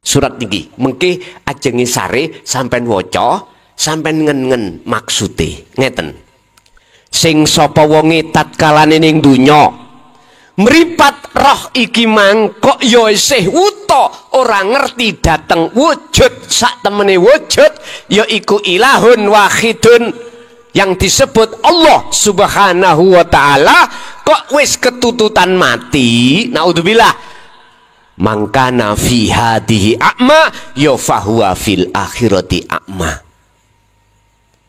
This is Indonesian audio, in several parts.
Surat niki mengke ajenge sare sampean waca, sampean ngen-ngen maksude. Ngeten. Sing sapa wonge tatkalane ning donya mripat roh iki mangkok ya isih wuta ora ngerti dateng wujud sak temene wujud yaiku ilahun wahidun yang disebut Allah Subhanahu wa taala, kok wis ketututan mati. Naudzubillah. Mangkana fi hadihi a'ma ya fahuwa fil akhirati a'ma.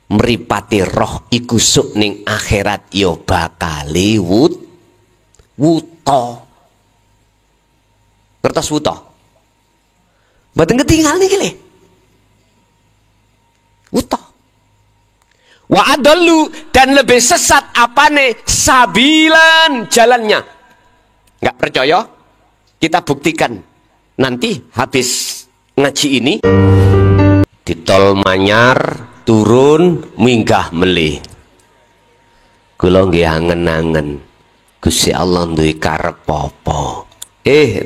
Mripate roh iku sok ning akhirat ya bakale wuta. Kertas wuta. Mboten ketinggal niki le. Wuta. Wa adallu, dan lebih sesat apane sabilan jalannya. Enggak percaya? Kita buktikan nanti habis ngaji ini di tol Manyar turun minggah melih. Kula nggih angen-angen Gusti Allah duwe karep apa.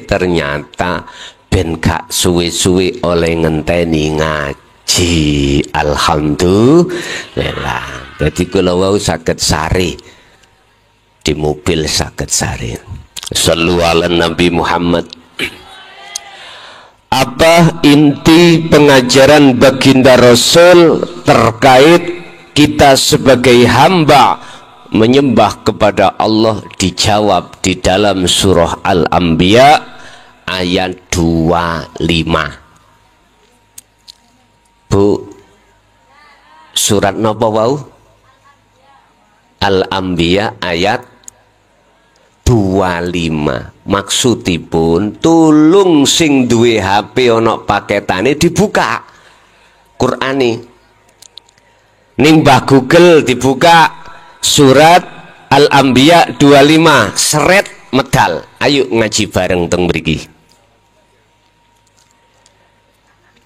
Ternyata ben gak suwe-suwe oleh ngenteni ngaji. Alhamdulillah. Jadi kula wau saged sari di mobil saged sari. Sallu ala Nabi Muhammad. Apa inti pengajaran baginda Rasul terkait kita sebagai hamba menyembah kepada Allah? Dijawab di dalam surah Al-Anbiya ayat 25. Bu, surat napa wau? Al-Anbiya ayat 25. Maksudipun tulung sing duwe HP ana paketane dibuka Qur'ane ning Mbah Google, dibuka surat Al-Anbiya 25 seret medal. Ayo ngaji bareng teng mriki.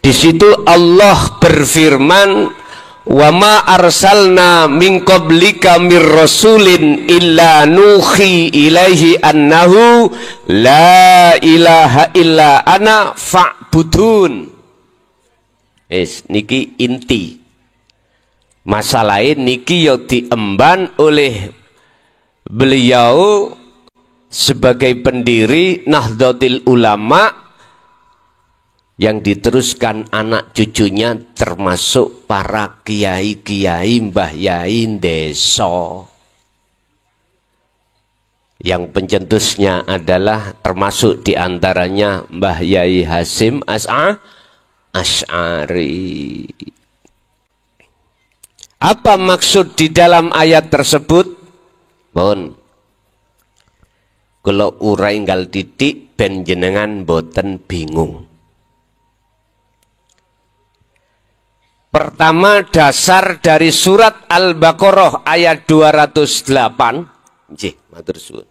Di situ Allah berfirman, wa ma arsalna min qablika mir rasulin illa nuhi ilaihi annahu la ilaha illa ana fa'budun. Niki inti masalahnya. Niki yo diemban oleh beliau sebagai pendiri Nahdlatul Ulama yang diteruskan anak cucunya termasuk para kiai-kiai mbah yai desa. Yang pencetusnya adalah termasuk diantaranya Mbah Yai Hasim Asy'ari. Apa maksud di dalam ayat tersebut? Bon, kalau urai nggal titik ben jenengan boten bingung. Pertama, dasar dari surat Al-Baqarah ayat 208. Nggih, matur suwun.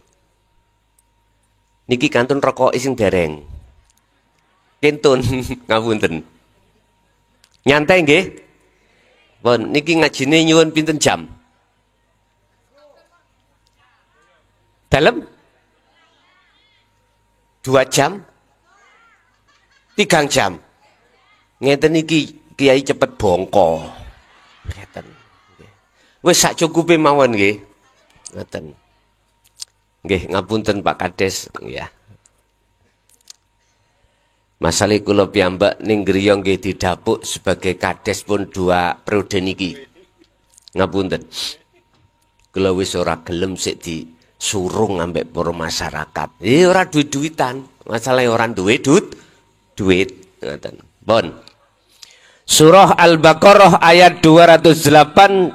Niki kantun rokok sing dereng. Kentun ngapunten. Nyantai nggih? Pun niki ngajine nyuwun pinten jam? Dalam 2 jam? 3 jam. Ngeten niki Kiai cepet bongko. Ngeten. Wis sak cukupe mawon nggih. Ngeten. Nggih, ngapunten Pak Kades ya. Masalah kula piyambak ning griya nggih didapuk sebagai kades pun 2 periode niki. Ngapunten. Kula wis ora gelem sik disurung ambek para masyarakat. Ora duit-duitan. Masalah ora duwe duit. Ngoten. Bon. Surah Al-Baqarah ayat 208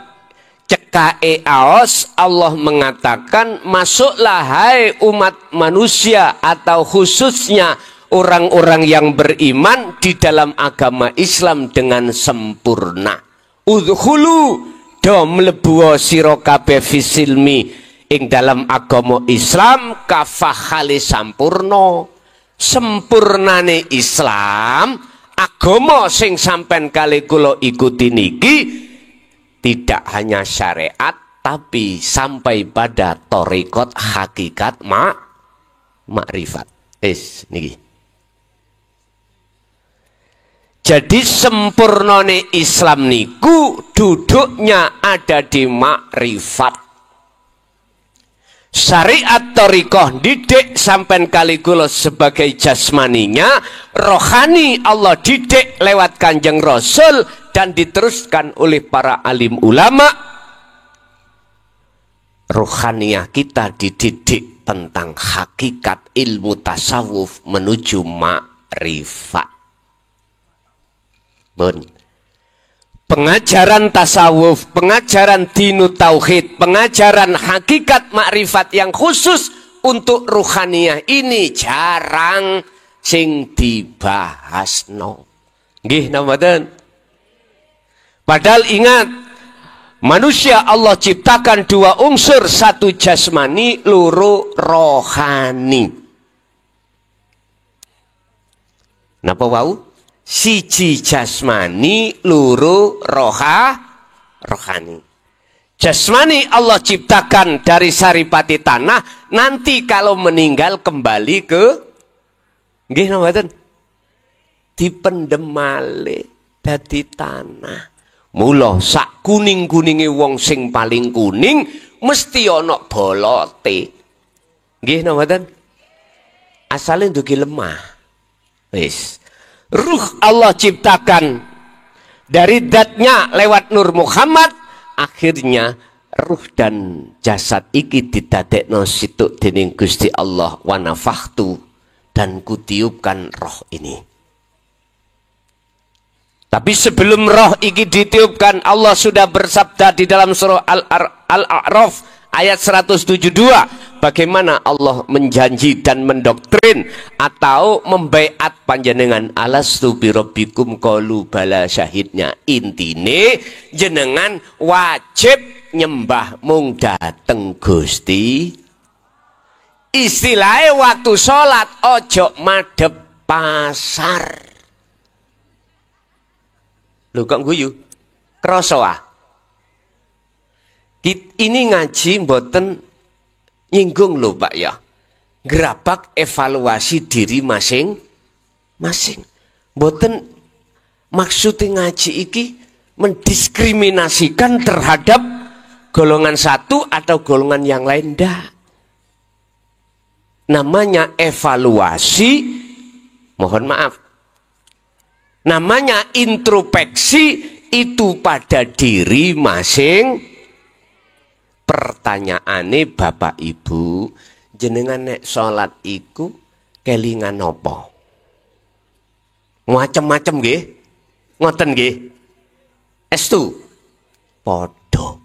cekae aos Allah mengatakan, masuklah hai umat manusia atau khususnya orang-orang yang beriman di dalam agama Islam dengan sempurna. Udkhulu do mlebu sira kabeh fisilmi ing dalam agama Islam kafahali sampurna. Sempurnane Islam, agama sing sampean kali kula ikuti niki tidak hanya syariat tapi sampai pada thariqat hakikat makrifat. Niki. Jadi sempurnane Islam niku duduknya ada di makrifat. Syariat thariqah didik sampean kali kula sebagai jasmaninya, rohani Allah didik lewat Kanjeng Rasul dan diteruskan oleh para alim ulama. Rohaniyah kita dididik tentang hakikat ilmu tasawuf menuju makrifat. Pengajaran tasawuf, pengajaran dinu tauhid, pengajaran hakikat makrifat yang khusus untuk ruhaniyah ini jarang sing dibahas no. Nggih namaten. Padahal ingat, manusia Allah ciptakan dua unsur, satu jasmani, loro rohani. Napa wau? Siji jasmani, loro rohani. Jasmani Allah ciptakan dari saripati tanah, nanti kalau meninggal kembali ke nggih napa dipendem malih dadi tanah. Mula sak kuning-kuninge wong sing paling kuning mesti ana bolote. Nggih napa asale ndugi lemah. Wis. Ruh Allah ciptakan dari zatnya lewat Nur Muhammad, akhirnya ruh dan jasad iki didadekno situk dening Gusti Allah wa nafakhtu, dan kutiupkan roh ini. Tapi sebelum roh iki ditiupkan, Allah sudah bersabda di dalam surah Al-A'raf ayat 172, bagaimana Allah menjanji dan mendoktrin atau membaiat panjenengan, alastu birabbikum qalu bala, syahidnya intine jenengan wajib nyembah mung dateng Gusti. Istilahnya waktu sholat ojo madhep pasar. Lho kok guyu? Krasa ah. Ini ngaji mboten nyinggung lho Pak ya. Gerabak evaluasi diri masing-masing. Mboten maksudnya ngaji iki mendiskriminasikan terhadap golongan satu atau golongan yang lain, ndak. Namanya evaluasi, mohon maaf. Namanya introspeksi, itu pada diri masing. Pertanyaane Bapak Ibu, jenengan nek salat iku kelingan apa? Macem-macem nggih? Ngoten nggih? Estu padha.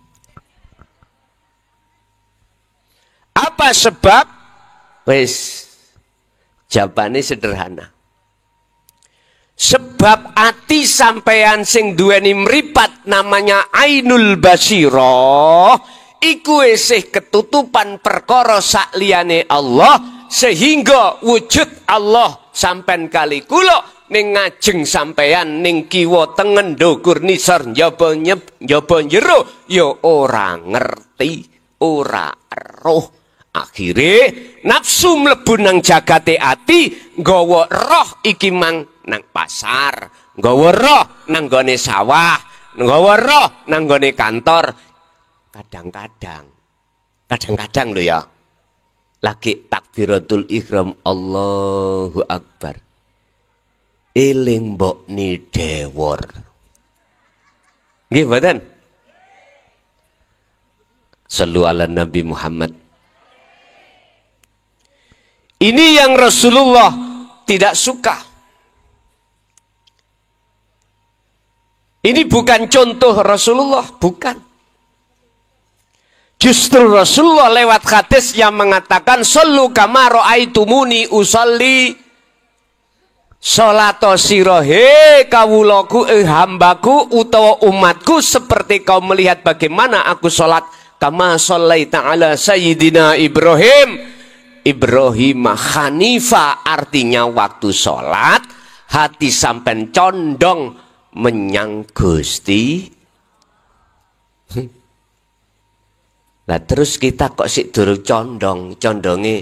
Apa sebab? Wis jawabane sederhana. Sebab ati sampeyan sing duweni mripat namanya ainul basirah iku isih ketutupan perkara sakliyane Allah, sehingga wujud Allah sampean kali kula ning ngajeng sampeyan ning kiwa tengen ndukur nisor njaba njero ya ora ngerti, ora roh. Akhire nafsu mlebu nang jagate ati, nggawa roh iki mang nang pasar, nggawa roh nang gone sawah, nggawa roh nang gone kantor. Kadang-kadang lho ya, lagi takbiratul ihram Allahu Akbar, eling mbok ni dewor. Nggih mboten? Shallu ala Nabi Muhammad. Ini yang Rasulullah tidak suka. Ini bukan contoh Rasulullah, bukan. Justru Rasulullah lewat hadis yang mengatakan sallu kama ra'aitumuni usolli. Salato sirohe kawulaku hambaku utawa umatku seperti kau melihat bagaimana aku salat, kama shallaita ala sayyidina Ibrahim. Ibrahim Hanifa, artinya waktu sholat hati sampai condong menyang Gusti. Lah terus kita kok sik durung condonge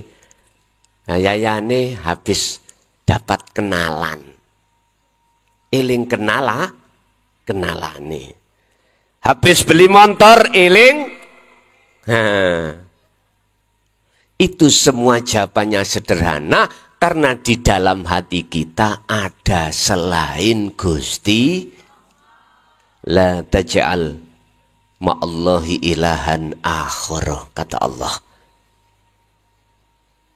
Nah, yayane habis dapat kenalan. Eling kenalane. Habis beli motor eling. Itu semua jawabannya sederhana karena di dalam hati kita ada selain Gusti. La taj'al ma'allahi ilahan akhir, kata Allah.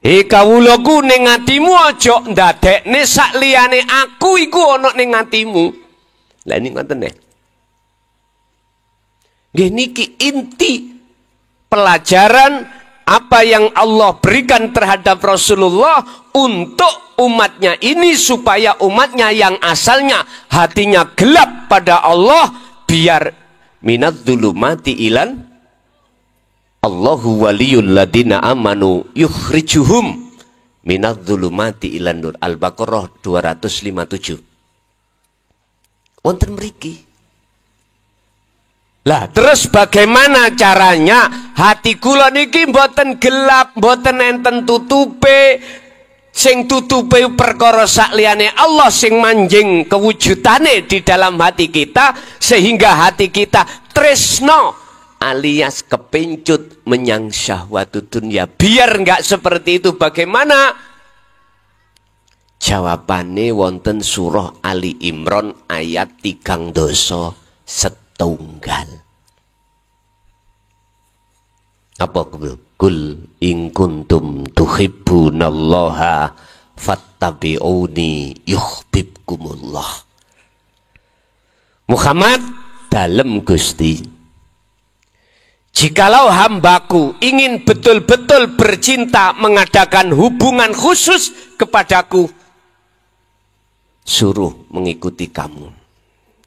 Kawulaku ning atimu aja ndadekne sak liyane aku iku ana ning atimu. Lah ini ngoten nggih. Nggih niki inti pelajaran apa yang Allah berikan terhadap Rasulullah untuk umatnya ini supaya umatnya yang asalnya hatinya gelap pada Allah biar minadz zulumati ilan Allahu waliyul ladina amanu yukhrijuhum minadz zulumati ilan nur. Al-Baqarah 257. Wonten mriki. Lah terus bagaimana caranya hati kula niki mboten gelap, mboten enten tutupe. Sing tutupe perkara sakliyane Allah sing manjing kewujudane di dalam hati kita sehingga hati kita tresno alias kepincut menyang syahwatut dunya. Biar enggak seperti itu bagaimana? Jawabane wonten surah Ali Imran ayat 3 setunggal. Apa kul in kuntum tuhibbunallaha fattabi'uni yuhibbukumullah. Muhammad dalem Gusti, jikalau hambaku ingin betul-betul bercinta mengadakan hubungan khusus kepadaku, suruh mengikuti kamu.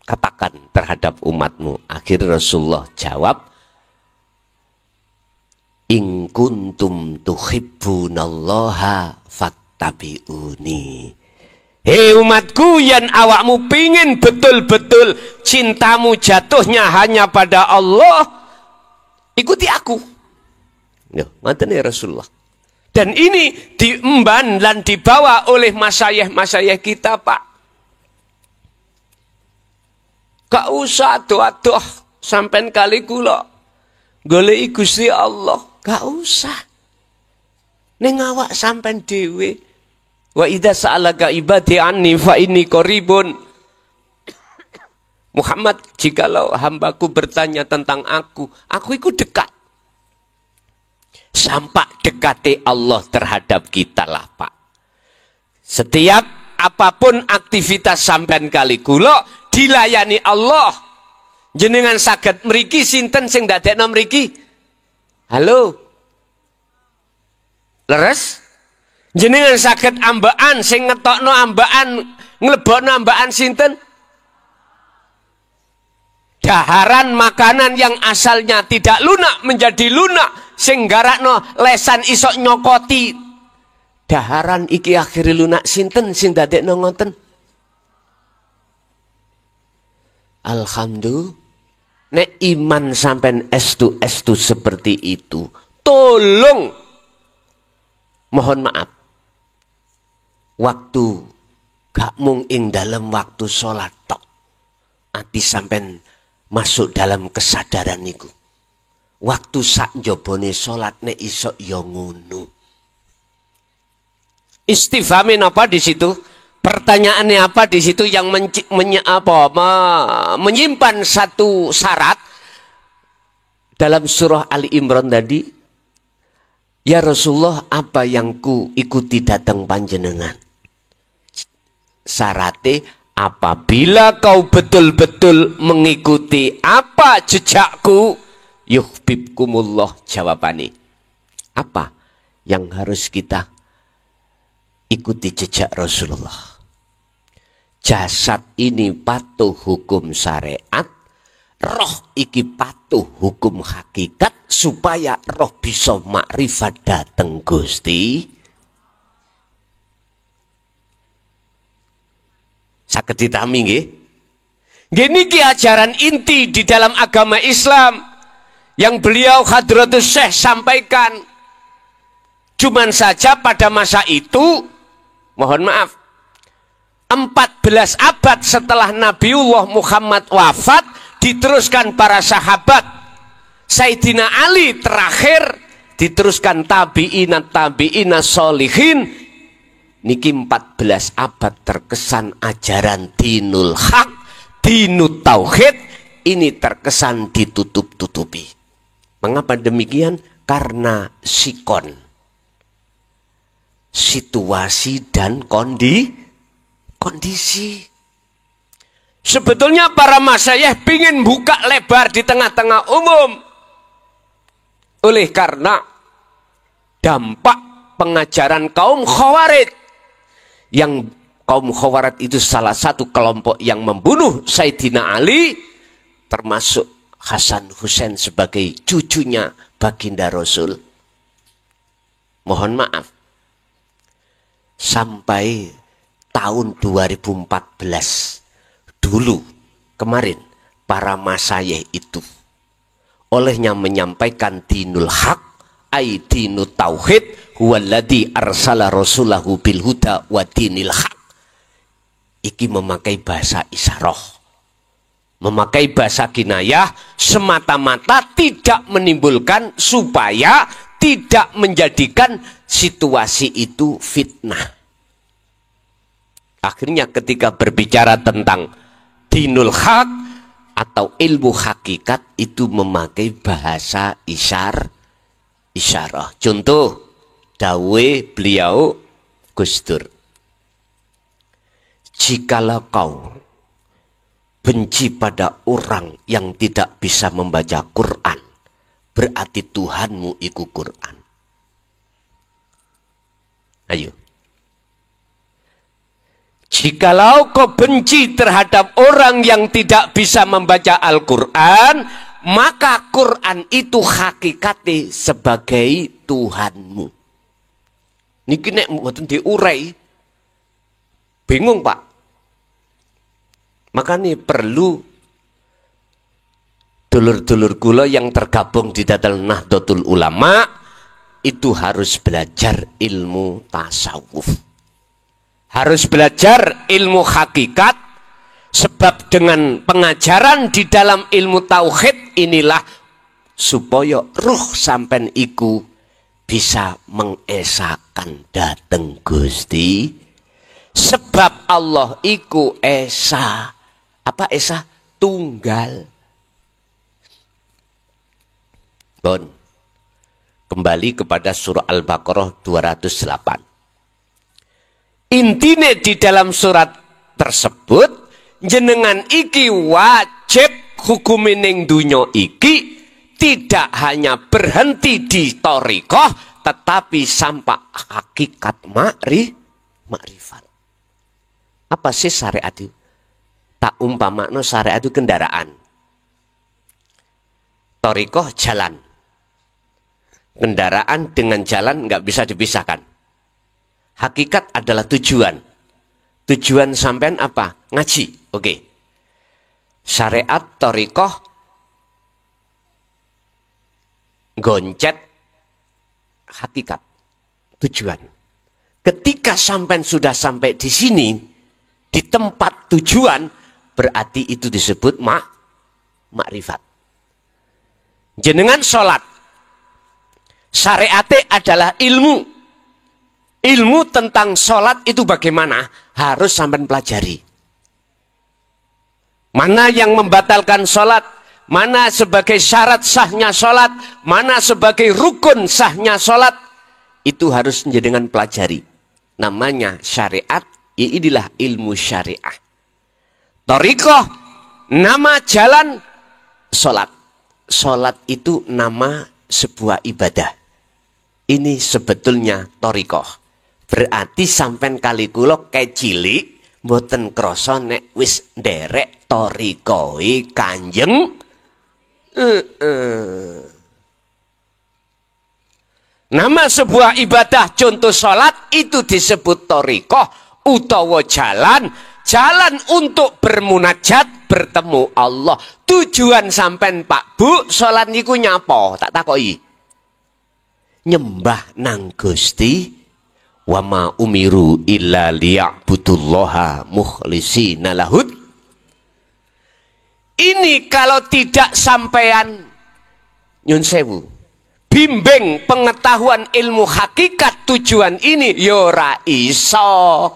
Katakan terhadap umatmu. Akhir Rasulullah jawab, in kuntum tuhibbunallaha fattabi'uni. Hei umatku yang awakmu pingin betul-betul cintamu jatuhnya hanya pada Allah, ikuti aku. Ngoten ya Rasulullah. Dan ini diemban dan dibawa oleh masyayikh-masyayikh kita, Pak. Gak usah aduh-aduh sampean kali kula goleki Gusti Allah, gak usah. Ning awak sampean dhewe. Wa idza sa'alaka ibadi anni fa inni qaribun. Muhammad, jikalau hambaku bertanya tentang aku iku dekat. Sampai dekati Allah terhadap kita lah, Pak. Setiap apapun aktivitas sampean kali kula dilayani Allah. Jenengan saged mriki sinten sing ndadekno mriki? Halo. Leres? Jenengan saged ambaan sing ngetokno ambaan, nglebokno ambaan sinten? Daharan makanan yang asalnya tidak lunak menjadi lunak, sing garakno lesan isok nyokoti. Daharan iki akhire lunak sinten sing ndadekno ngoten? Alhamdulillah. Nek iman sampean estu seperti itu, tolong mohon maaf. Waktu gak mung ing dalam waktu sholat tok. Ati sampean masuk dalam kesadaran niku. Waktu sak njobone sholat nek iso ya ngono. Istifhamin apa di situ? Pertanyaannya apa di situ yang menyimpan satu syarat dalam surah Ali Imran tadi? Ya Rasulullah, apa yang ku ikuti datang panjenengan? Syaratnya, apabila kau betul-betul mengikuti apa jejakku, yuhibbukumullah. Jawabannya apa yang harus kita ikuti jejak Rasulullah? Jasad ini patuh hukum syariat, roh iki patuh hukum hakikat, supaya roh bisa makrifat dateng Gusti. Saged ditami nggih? Nggih niki ajaran inti di dalam agama Islam yang beliau Hadratus Syekh sampaikan. Cuman saja pada masa itu, mohon maaf, 14 abad setelah Nabiullah Muhammad wafat, diteruskan para sahabat. Sayyidina Ali terakhir, diteruskan tabi'ina solihin. Niki 14 abad terkesan ajaran dinul haq, dinut tauhid, ini terkesan ditutup-tutupi. Mengapa demikian? Karena sikon, situasi dan kondisi. Sebetulnya para masyayikh pingin buka lebar di tengah-tengah umum. Oleh karena dampak pengajaran kaum Khawarij. Yang kaum Khawarij itu salah satu kelompok yang membunuh Sayyidina Ali, termasuk Hasan Hussein sebagai cucunya baginda Rasul. Mohon maaf, sampai tahun 2014 dulu kemarin para masyayikh itu olehnya menyampaikan dinul haq ai dinut tauhid huwaladzi arsala rasulahu bil huda wa dinil haq. Iki memakai bahasa isyarah, memakai bahasa kinayah, semata-mata tidak menimbulkan, supaya tidak menjadikan situasi itu fitnah. Akhirnya ketika berbicara tentang dinul haq atau ilmu hakikat, itu memakai bahasa isyarah. Contoh dawe beliau Gus Dur, jikalau kau benci pada orang yang tidak bisa membaca Quran, berarti Tuhanmu iku Quran. Ayo. Jikalau kau benci terhadap orang yang tidak bisa membaca Al-Quran, maka Quran itu hakikatnya sebagai Tuhanmu. Niki nek mboten diurai, bingung Pak. Makanya perlu dulur-dulur kula yang tergabung di dalam Nahdlatul Ulama itu harus belajar ilmu tasawuf, harus belajar ilmu hakikat, sebab dengan pengajaran di dalam ilmu tauhid inilah supaya ruh sampen iku bisa mengesakan dateng Gusti, sebab Allah iku esa. Apa esa? Tunggal. Bon. Kembali kepada surah Al-Baqarah 208. Intine di dalam surat tersebut, jenengan iki wajib hukume ning dunya iki tidak hanya berhenti di thariqah, tetapi sampai hakikat makrifat. Apa sih syariat itu? Tak umpamakno syariat itu kendaraan. Thariqah jalan. Kendaraan dengan jalan nggak bisa dipisahkan. Hakikat adalah tujuan. Tujuan sampean apa? Ngaji. Oke. Syariat thariqah goncet hakikat. Tujuan. Ketika sampean sudah sampai di sini, di tempat tujuan, berarti itu disebut makrifat. Jenengan sholat, syariate adalah ilmu. Ilmu tentang sholat itu bagaimana? Harus sampean pelajari. Mana yang membatalkan sholat, mana sebagai syarat sahnya sholat, mana sebagai rukun sahnya sholat, itu harus jenengan pelajari. Namanya syariat, inilah ilmu syariah. Thariqah, nama jalan sholat. Sholat itu nama sebuah ibadah. Ini sebetulnya thariqah. Berarti sampean kali kula kecilik mboten krasa nek wis nderek thariqahe Kanjeng. Nama sebuah ibadah, contoh sholat itu disebut thariqah utawa jalan. Jalan untuk bermunajat, bertemu Allah. Tujuan sampean Pak Bu sholat niku nyapa? Tak takoki. nyembah nang Gusti, wa ma umiru illa liya'budullaha mukhlishina lahud. Ini kalau tidak sampean nyun sewu bimbing pengetahuan ilmu hakikat tujuan ini yora iso,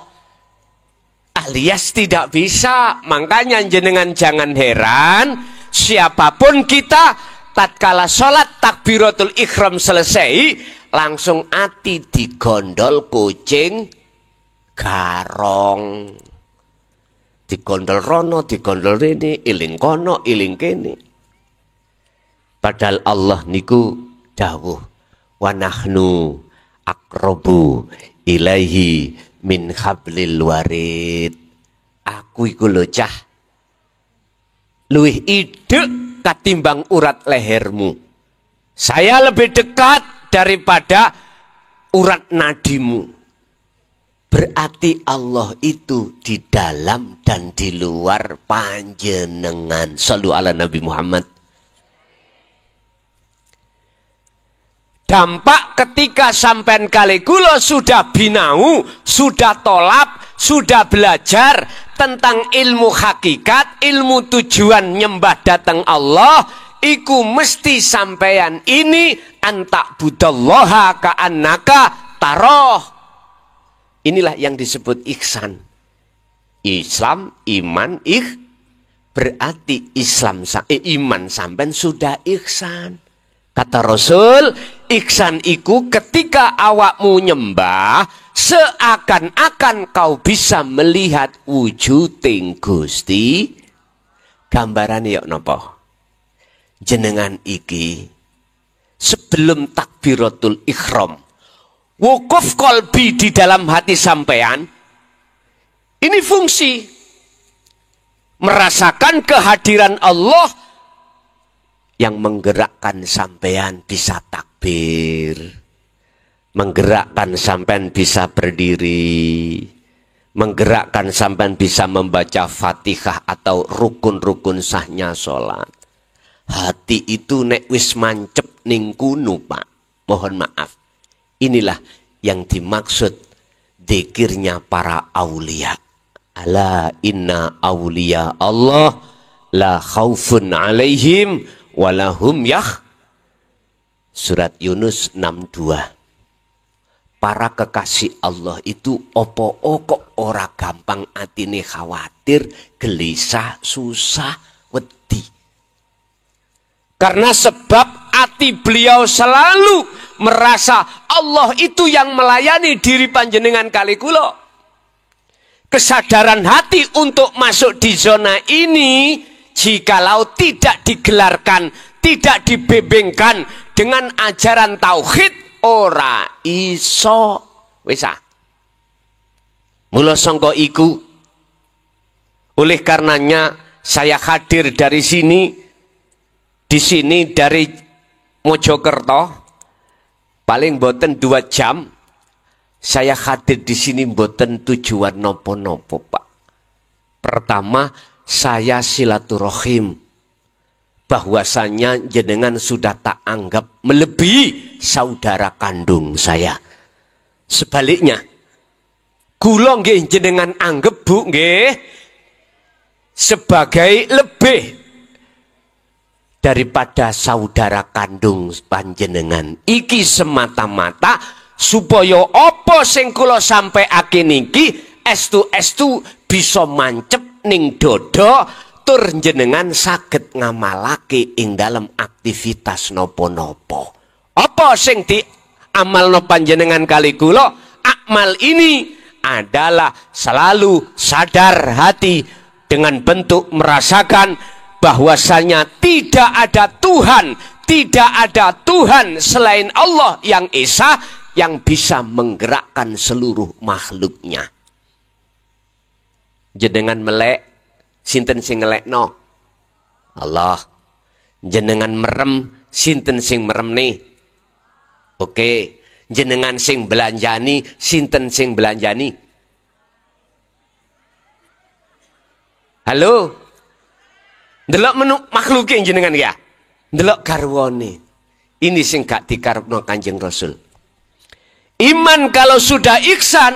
alias tidak bisa. Makanya jenengan jangan heran siapapun kita tatkala sholat takbiratul ihram selesai langsung ati digondol kucing garong, digondol rono digondol rene, iling kono iling kene. Padahal Allah niku dawuh wa nahnu aqrabu ilaihi min hablil warid. Aku iku lho cah luwih idek katimbang urat lehermu. Saya lebih dekat daripada urat nadimu. Berarti Allah itu di dalam dan di luar panjenengan. Shallu ala Nabi Muhammad. Dampak ketika sampean kali kula sudah binau, sudah tolap, sudah belajar tentang ilmu hakikat, ilmu tujuan nyembah datang Allah, iku mesti sampean ini antak budallaha ka'annaka taroh. Inilah yang disebut ihsan. Islam, iman, berarti iman sampean sudah ihsan. Kata Rasul, ihsan iku ketika awakmu nyembah, seakan-akan kau bisa melihat wujuding Gusti. Gambaran yok nopo? Jenengan iki sebelum takbiratul ihram, wukuf kolbi di dalam hati sampean, ini fungsi merasakan kehadiran Allah yang menggerakkan sampean bisa takbir, menggerakkan sampean bisa berdiri, menggerakkan sampean bisa membaca Fatihah atau rukun-rukun sahnya sholat. Hati itu nek wis mancep ning kunu, Pak. Mohon maaf. Inilah yang dimaksud zikirnya para aulia. Ala inna aulia Allah la khaufun alaihim walahum Surat Yunus 62. Para kekasih Allah itu opo kok ora gampang atine khawatir, gelisah, susah, wedi. Karena sebab hati beliau selalu merasa Allah itu yang melayani diri panjenengan kali kula. Kesadaran hati untuk masuk di zona ini jikalau tidak digelarkan, tidak dibimbingkan dengan ajaran tauhid, ora iso. Wisa. Mula sangka iku, oleh karenanya saya hadir dari sini, di sini dari Mojokerto, paling boten 2 jam, saya hadir di sini boten tujuan nopo-nopo, Pak. Pertama, saya silaturahim, bahwasanya jenengan sudah tak anggap melebihi saudara kandung saya. Sebaliknya, kula nggih jenengan anggap Bu nggih sebagai lebih daripada saudara kandung panjenengan. Iki semata-mata supaya apa sing kula sampaiake niki estu bisa mancep ning dodo tur jenengan saged ngamalake ing dalam aktivitas nopo-nopo. Apa sing diamalno panjenengan kali kula? Akmal ini adalah selalu sadar hati dengan bentuk merasakan bahwasanya tidak ada Tuhan selain Allah yang esa yang bisa menggerakkan seluruh makhluknya. Jenengan melek, sinten sing ngelekno? Allah. Jenengan merem, sinten sing merem nih? Oke. Jenengan sing belanjani, sinten sing belanjani? Halo? Ndelok menu makhluk yang jenengan ya? Ndelok garwane. Ini sing gak dikarepno Kanjeng Rasul. Iman kalau sudah ihsan,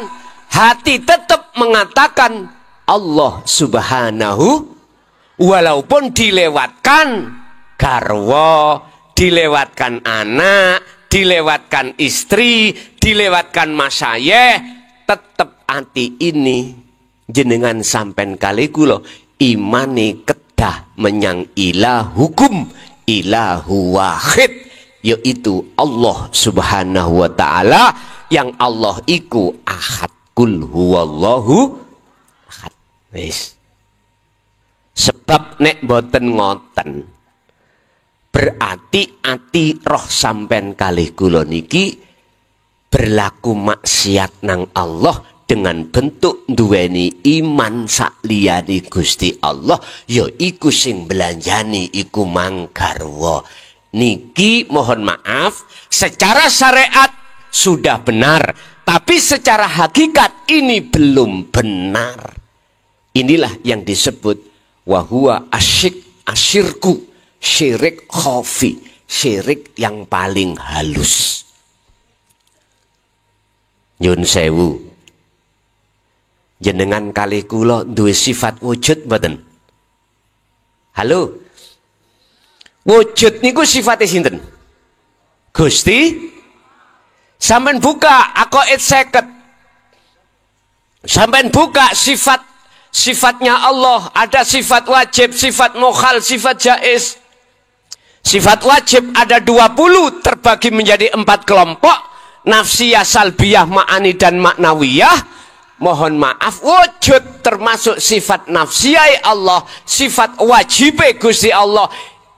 hati tetap mengatakan Allah Subhanahu, walaupun dilewatkan garwa, dilewatkan anak, dilewatkan istri, dilewatkan masyayikh, tetap hati ini jenengan sampen kali kula imane kedah menyang ilahukum, ilahu wahid, yaitu Allah Subhanahu wa ta'ala, yang Allah iku ahad, kul huwallahu ahad. Wis. Sebab nek boten ngoten, berarti ati roh sampean kalih kula niki berlaku maksiat nang Allah dengan bentuk duweni iman sakliyane Gusti Allah, ya iku sing belanjani iku manggarwa. Niki mohon maaf, secara syariat sudah benar, tapi secara hakikat ini belum benar. Inilah yang disebut wahuwa asyirku, syirik khafi, syirik yang paling halus. Nyun sewu, jenengan kali kula duwe sifat wujud mboten? Halo, wujud niku sifatnya sinten? Gusti. Sampeyan buka aqaid 50. Sampeyan buka sifatnya Allah, ada sifat wajib, sifat mukhal, sifat jaiz. Sifat wajib ada 20, terbagi menjadi 4 kelompok, nafsiyah, salbiyah, ma'ani dan maknawiyah. Mohon maaf, wujud termasuk sifat nafsiyah Allah, sifat wajib Gusti Allah,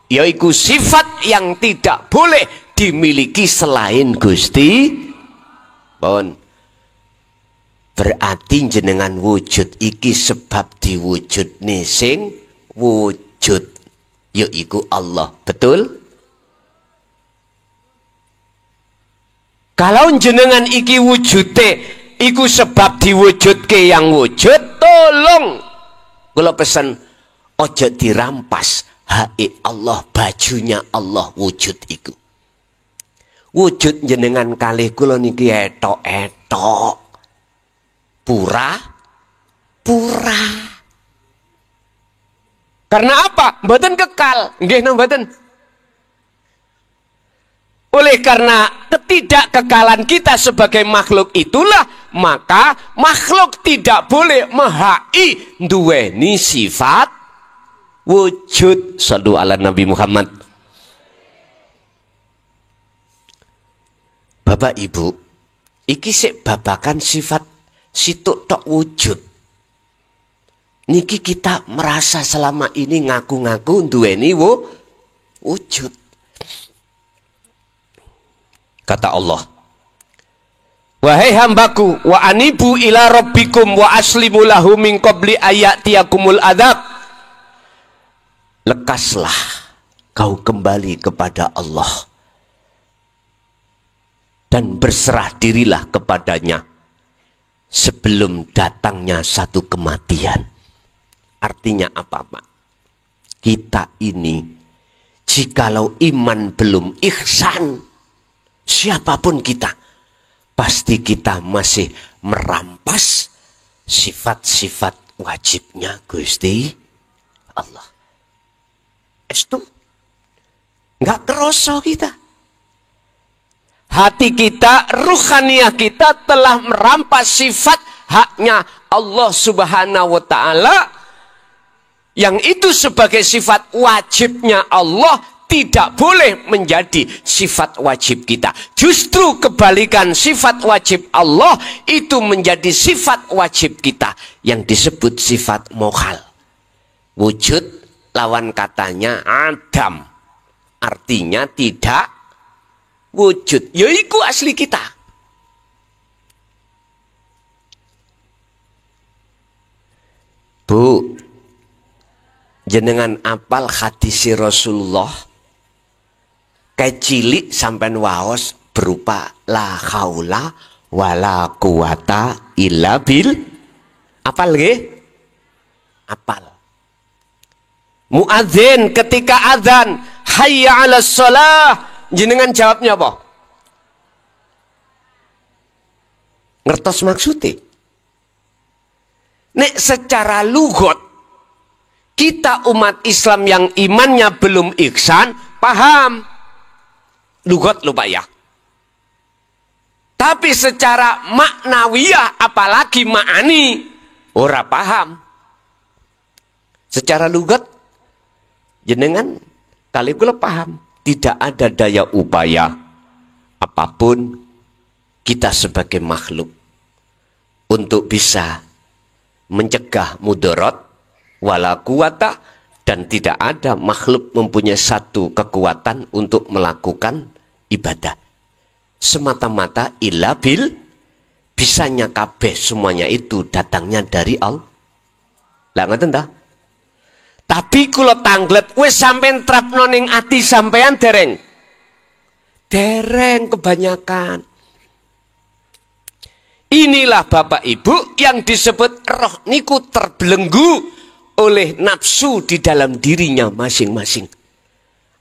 yaitu sifat yang tidak boleh dimiliki selain Gusti. Bon. Berarti jenengan wujud iki sebab diwujudne sing wujud, yaiku Allah. Betul? Kalau jenengan iki wujude iku sebab diwujudke yang wujud, tolong kula pesen ojo dirampas hak Allah, bajunya Allah wujud iku. Wujud jenengan kalih kula niki etok-etok, pura-pura. Karena apa? Mboten kekal, nggih napa mboten? Oleh karena ketidakkekalan kita sebagai makhluk itulah, maka makhluk tidak boleh mehai duweni sifat wujud. Shallu ala Nabi Muhammad. Bapak Ibu, iki sik babakan sifat situk tok wujud. Niki kita merasa selama ini ngaku-ngaku duweni wujud. Kata Allah, wahai hambaku, wa anibu ila rabbikum wa aslimu lahu min qabli ayatiyakumul adab. Lekaslah kau kembali kepada Allah dan berserah dirilah kepadanya sebelum datangnya satu kematian. Artinya apa, Pak? Kita ini jikalau iman belum ihsan, siapapun kita, pasti kita masih merampas sifat-sifat wajibnya Gusti Allah. Itu nggak kerasa kita. Hati kita, ruhaniyah kita telah merampas sifat haknya Allah Subhanahu wa ta'ala, yang itu sebagai sifat wajibnya Allah tidak boleh menjadi sifat wajib kita. Justru kebalikan, sifat wajib Allah itu menjadi sifat wajib kita, yang disebut sifat mokhal. Wujud lawan katanya Adam, artinya tidak wujud, yaiku asli kita. Bu, jenengan apal hadis Rasulullah kecilik sampai waos berupa la haula wala quwata illa bil. Apal nggih? Apal. Muadzin ketika adzan hayya 'alas shalah, jenengan jawabnya apa? Ngertos maksudnya. Nek secara lugot, kita umat Islam yang imannya belum ihsan, paham. Lugot lupa ya. Tapi secara maknawiyah, apalagi ma'ani, ora paham. Secara lugot, jenengan kali kula paham. Tidak ada daya upaya apapun kita sebagai makhluk untuk bisa mencegah mudarat wala quwata, dan tidak ada makhluk mempunyai satu kekuatan untuk melakukan ibadah. Semata-mata illa bil, bisanya kabeh semuanya itu datangnya dari Allah. Lah ngoten ta? Tapi kula tanglet wis sampean trapno ning ati sampean dereng. Dereng kebanyakan. Inilah Bapak Ibu yang disebut roh niku terbelenggu oleh nafsu di dalam dirinya masing-masing.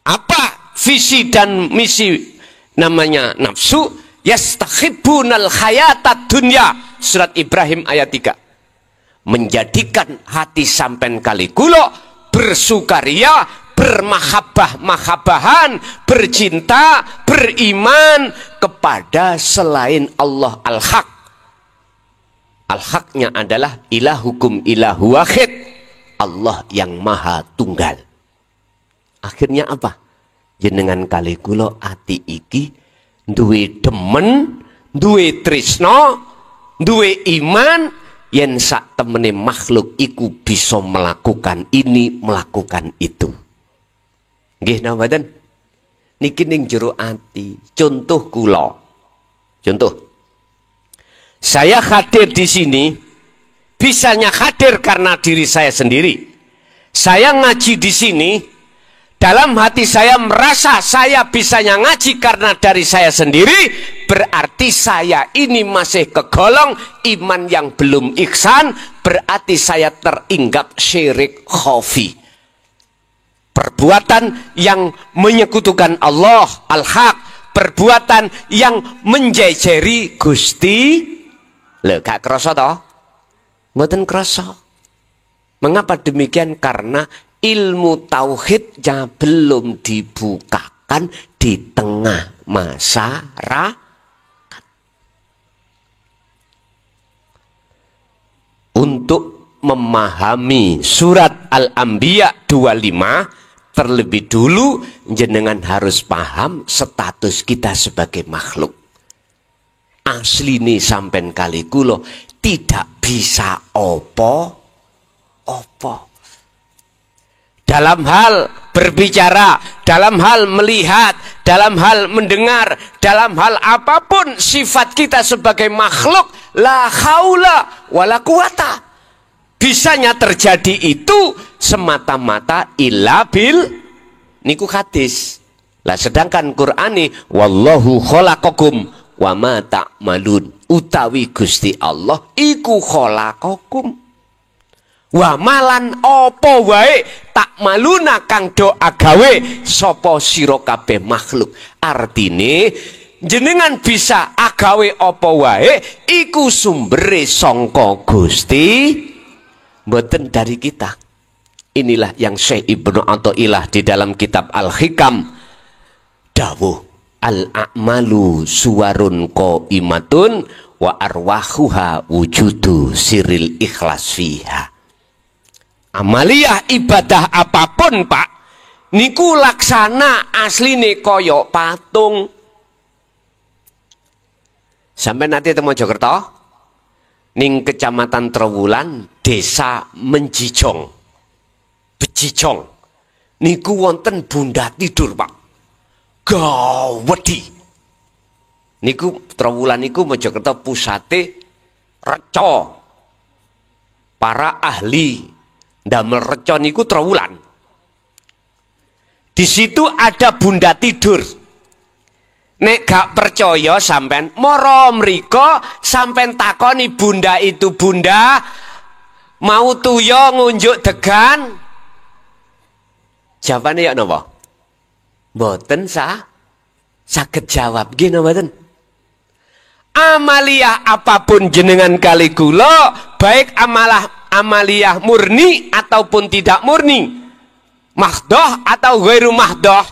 Apa visi dan misi namanya nafsu? Yastahibbunal hayatad dunya. Surat Ibrahim ayat 3. Menjadikan hati sampean kali kula bersukaria, bermahabbah-mahabbahan, bercinta, beriman kepada selain Allah Al-Haq. Al-Haqnya adalah ilahukum ilahu wahid, Allah yang maha tunggal. Akhirnya apa? Jenengan kali kula ati iki duwe demen, duwe tresno, duwe iman, yen sak temene makhluk iku bisa melakukan ini, melakukan itu. Nggih napa mboten? Niki ning jero ati. Contoh kula. Contoh. Saya hadir di sini, bisanya hadir karena diri saya sendiri. Saya ngaji di sini, dalam hati saya merasa saya bisanya ngaji karena dari saya sendiri, berarti saya ini masih kegolong iman yang belum ihsan, berarti saya teringgap syirik khafi. Perbuatan yang menyekutukan Allah Al-Haq, perbuatan yang menjejeri Gusti. Lho, gak krasa toh? Mboten krasa. Mengapa demikian? Karena ilmu tauhidnya belum dibukakan di tengah masyarakat. Untuk memahami surat Al-Anbiya 25, terlebih dulu jenengan harus paham status kita sebagai makhluk. Asli nih sampen kali kulo tidak bisa opo. Dalam hal berbicara, dalam hal melihat, dalam hal mendengar, dalam hal apapun sifat kita sebagai makhluk, la haula wala quwata. Bisanya terjadi itu semata-mata illa bil niku hadis. Lah sedangkan Qur'ani wallahu khalaqakum wa ma ta'malun, utawi Gusti Allah iku khalaqakum wa malan apa wae tak maluna kang do agawe sapa sira kabeh makhluk. Artine jenengan bisa agawe apa wae iku sumbere sangka Gusti, mboten dari kita. Inilah yang Syekh Ibnu Athaillah di dalam kitab Al-Hikam dawuh, al-a'malu suwarun qaimatun wa arwahuha wujudu siril ikhlas fiha. Amaliyah ibadah apapun Pak, niku laksana asline kaya patung. Sampai nanti temu Mojokerto, ning Kecamatan Trowulan, Desa Menjijong, Bejijong, niku wonten bunda tidur Pak. Gawedi. Niku Trowulan niku Mojokerto pusate reca. Para ahli ndamel reca niku Trowulan. Di situ ada bunda tidur. Nek gak percaya sampean mara mriko sampean takoni bunda itu, bunda mau tuya ngunjuk degan. Jawabane ya napa? Mboten sah. Saged jawab nggih napa mboten? Amaliyah apapun jenengan kali kula, baik amaliyah murni ataupun tidak murni, mahdoh atau ghairu mahdoh,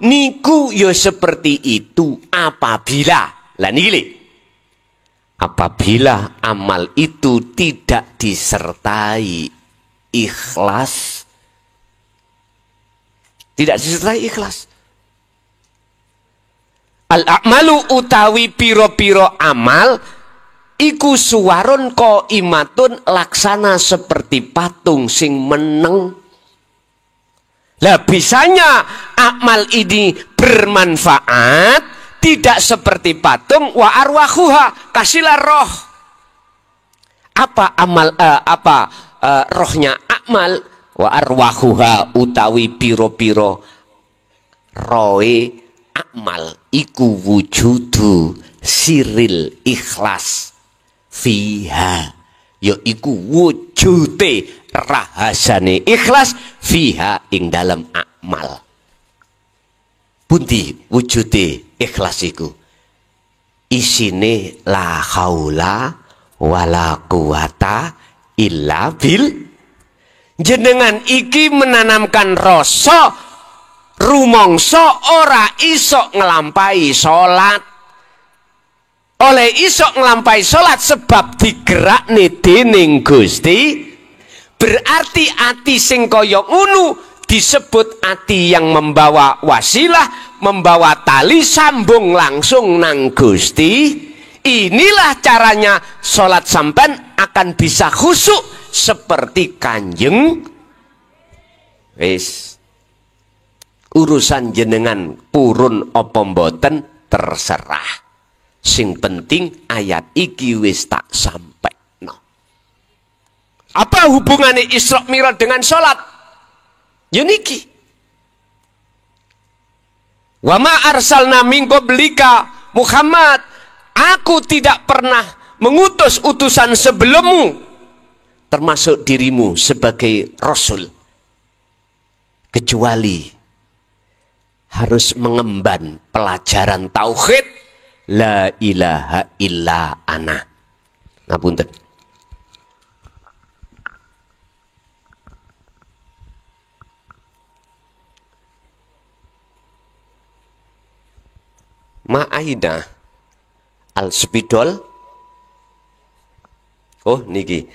niku yo seperti itu apabila apabila amal itu tidak disertai ikhlas, tidak disertai ikhlas. Al-a'malu utawi piro-piro amal iku suwarun ko imatun laksana seperti patung sing meneng. Lah bisanya amal ini bermanfaat tidak seperti patung wa arwahuha, kasihlah roh. Apa amal rohnya amal? Wa arwahuha utawi piro-piro roe amal iku wujudu siril ikhlas fiha, ya iku wujude rahasane ikhlas fiha ing dalam amal. Pundi wujude ikhlas iku? Isine la haula wala quwata illa bil. Jenengan iki menanamkan rasa rumangsa ora iso nglampahi salat. Oleh iso nglampahi salat sebab digerakne dening Gusti, berarti ati sing kaya ngono disebut ati yang membawa wasilah, membawa tali sambung langsung nang Gusti. Inilah caranya salat sampean akan bisa khusyuk seperti Kanjeng. Wis urusan jenengan purun apa mboten terserah. Sing penting ayat iki wis tak sampekno. Apa hubungannya Isra Mi'raj dengan salat? Ya niki. Wa ma arsalna min qablika Muhammad, aku tidak pernah mengutus utusan sebelummu termasuk dirimu sebagai rasul kecuali harus mengemban pelajaran tauhid la ilaha illa ana. Ngapunten. Ma'aida al spidol. Oh niki.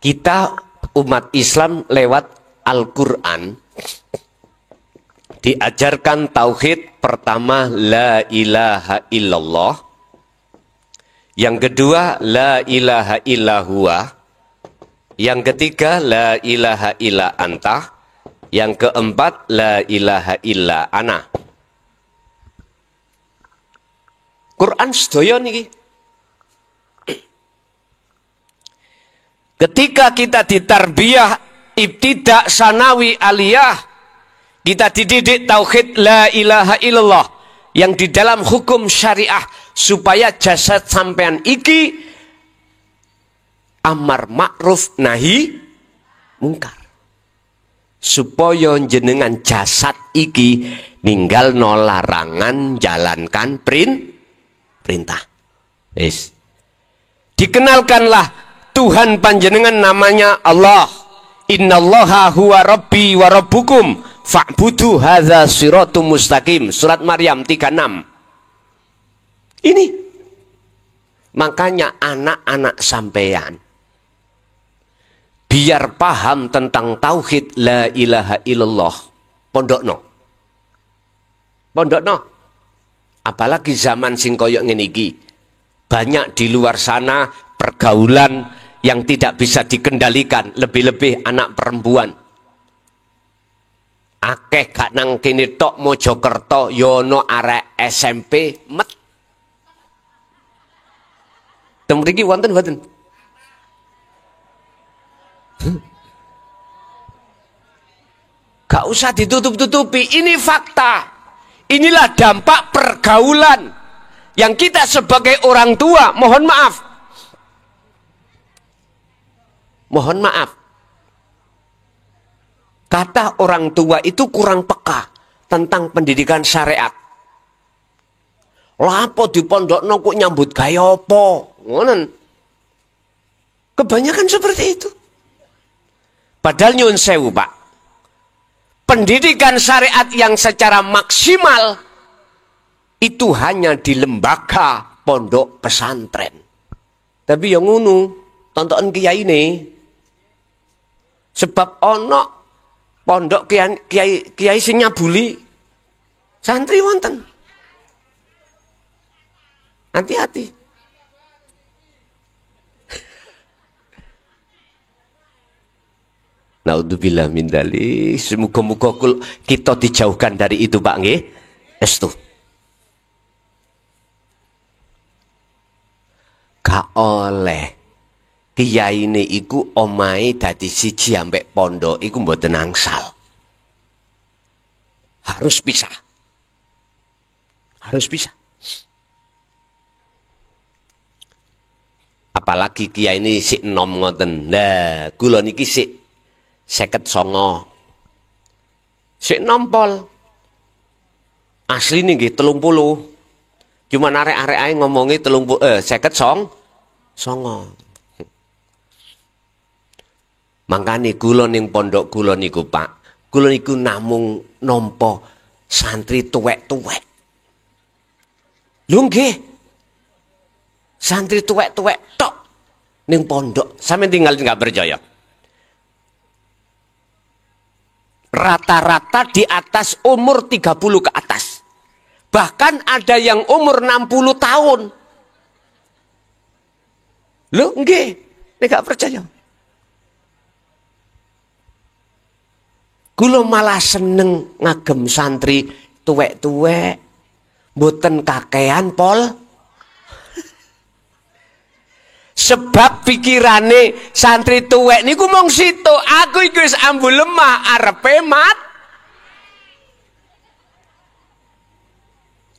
Kita umat Islam lewat Al-Qur'an diajarkan tauhid pertama la ilaha illallah, yang kedua la ilaha illahua, yang ketiga la ilaha illa anta, yang keempat la ilaha illa ana. Quran sedaya niki. Ketika kita ditarbiyah ibtidak sanawi aliyah, kita dididik tauhid la ilaha illallah yang di dalam hukum syariah supaya jasad sampean iki amar ma'ruf nahi mungkar. Supaya jenengan jasad iki ninggal no larangan, jalankan perintah. Yes. Dikenalkanlah Tuhan panjenengan namanya Allah. Innallaha huwa rabbi wa rabbukum fa'budu hadza siratum mustaqim. Surat Maryam 36. Ini makanya anak-anak sampean biar paham tentang tauhid la ilaha illallah, pondokno. Apalagi zaman sing koyok ngene iki. Banyak di luar sana pergaulan yang tidak bisa dikendalikan, lebih-lebih anak perempuan. Akeh gak nang kene tok Mojokerto yono arek SMP met. Teng mriki wonten mboten? Gak usah ditutup-tutupi, ini fakta. Inilah dampak pergaulan yang kita sebagai orang tua, mohon maaf. Mohon maaf. Kata orang tua itu kurang peka tentang pendidikan syariat. Lapo di pondokno kok nyambut gaya apa? Ngoten. Kebanyakan seperti itu. Padahal nyun sewu, Pak. Pendidikan syariat yang secara maksimal itu hanya di lembaga pondok pesantren. Tapi yang ngunu, tonton kiai ini. Sebab ono pondok kiai sing nyabuli santri wonten. Hati-hati. Naudzubillah min dzalik. Semoga-moga kita dijauhkan dari itu, Pak nggih. Estu. Gak oleh kiai ini iku omahe dadi siji ambek pondok iku mboten angsal. Harus pisah. Harus pisah. Apalagi kiai ini sik enom ngoten. Lah, kula niki sik 59. Sik nompol. Asli nggih 30. Cuma arek-arek ae ngomongi 59. Mangkane kula ning pondok kula niku, Pak. Kula niku namung nampa santri tuwek-tuwek. Lho nggih. Santri tuwek-tuwek tok ning pondok. Sampeyan tinggal nggak percaya. Rata-rata di atas umur 30 ke atas. Bahkan ada yang umur 60 tahun. Lho nggih, nek gak percaya. Kula malah seneng ngagem santri tuwek-tuwek, mboten kakean pol. Sebab pikirane santri tuwek niku mung situ, aku iku wis ambu lemah arepe mat.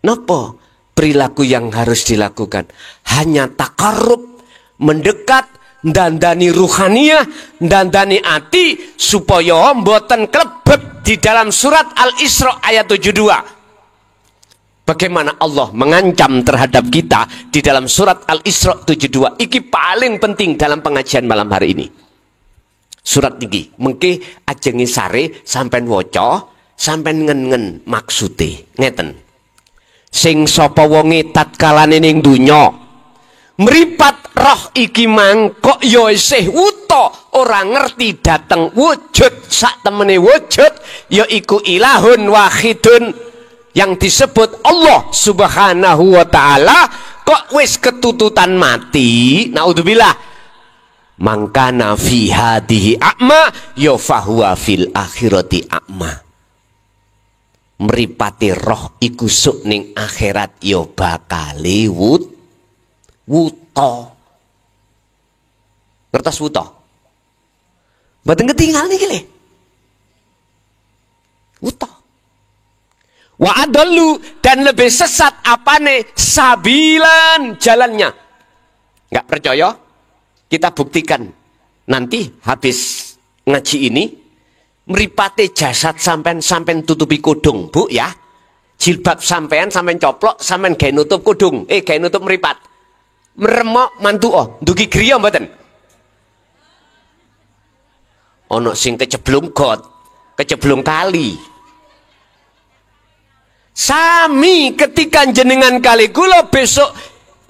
Napa perilaku yang harus dilakukan? Hanya takarrub, mendekat, ndandani ruhaniyah, ndandani ati supaya mboten klebet di dalam surat Al-Isra ayat 72. Bagaimana Allah mengancam terhadap kita di dalam surat Al-Isra 72. Iki paling penting dalam pengajian malam hari ini. Surat iki mengke ajengi sare sampean waca, sampean ngen-ngen maksude. Ngeten. Sing sapa wonge tatkalane ning donya mripat roh iki mangkok ya isih wuta ora ngerti dateng wujud sak temene wujud yaiku ilahun wahidun yang disebut Allah Subhanahu wa taala kok wis ketututan mati. Naudzubillah. Mangkana fi hadhihi a'ma ya fahuwa fil akhirati a'ma. Mripate roh iku sok ning akhirat ya bakale wuta. Ngertos wuta? Mboten ketinggal niki le. Wuta. Wa adallu dan lebih sesat apane sabilan jalannya. Enggak percaya? Kita buktikan nanti habis ngaji ini mripate jasad sampean tutupi kudung, Bu ya. Jilbab sampean coplok sampean gawe nutup kudung, gawe nutup mripat. Meremok mantu ndugi griya mboten? Ana sing keceblung got, keceblung kali. Sami ketika jenengan kali kula besok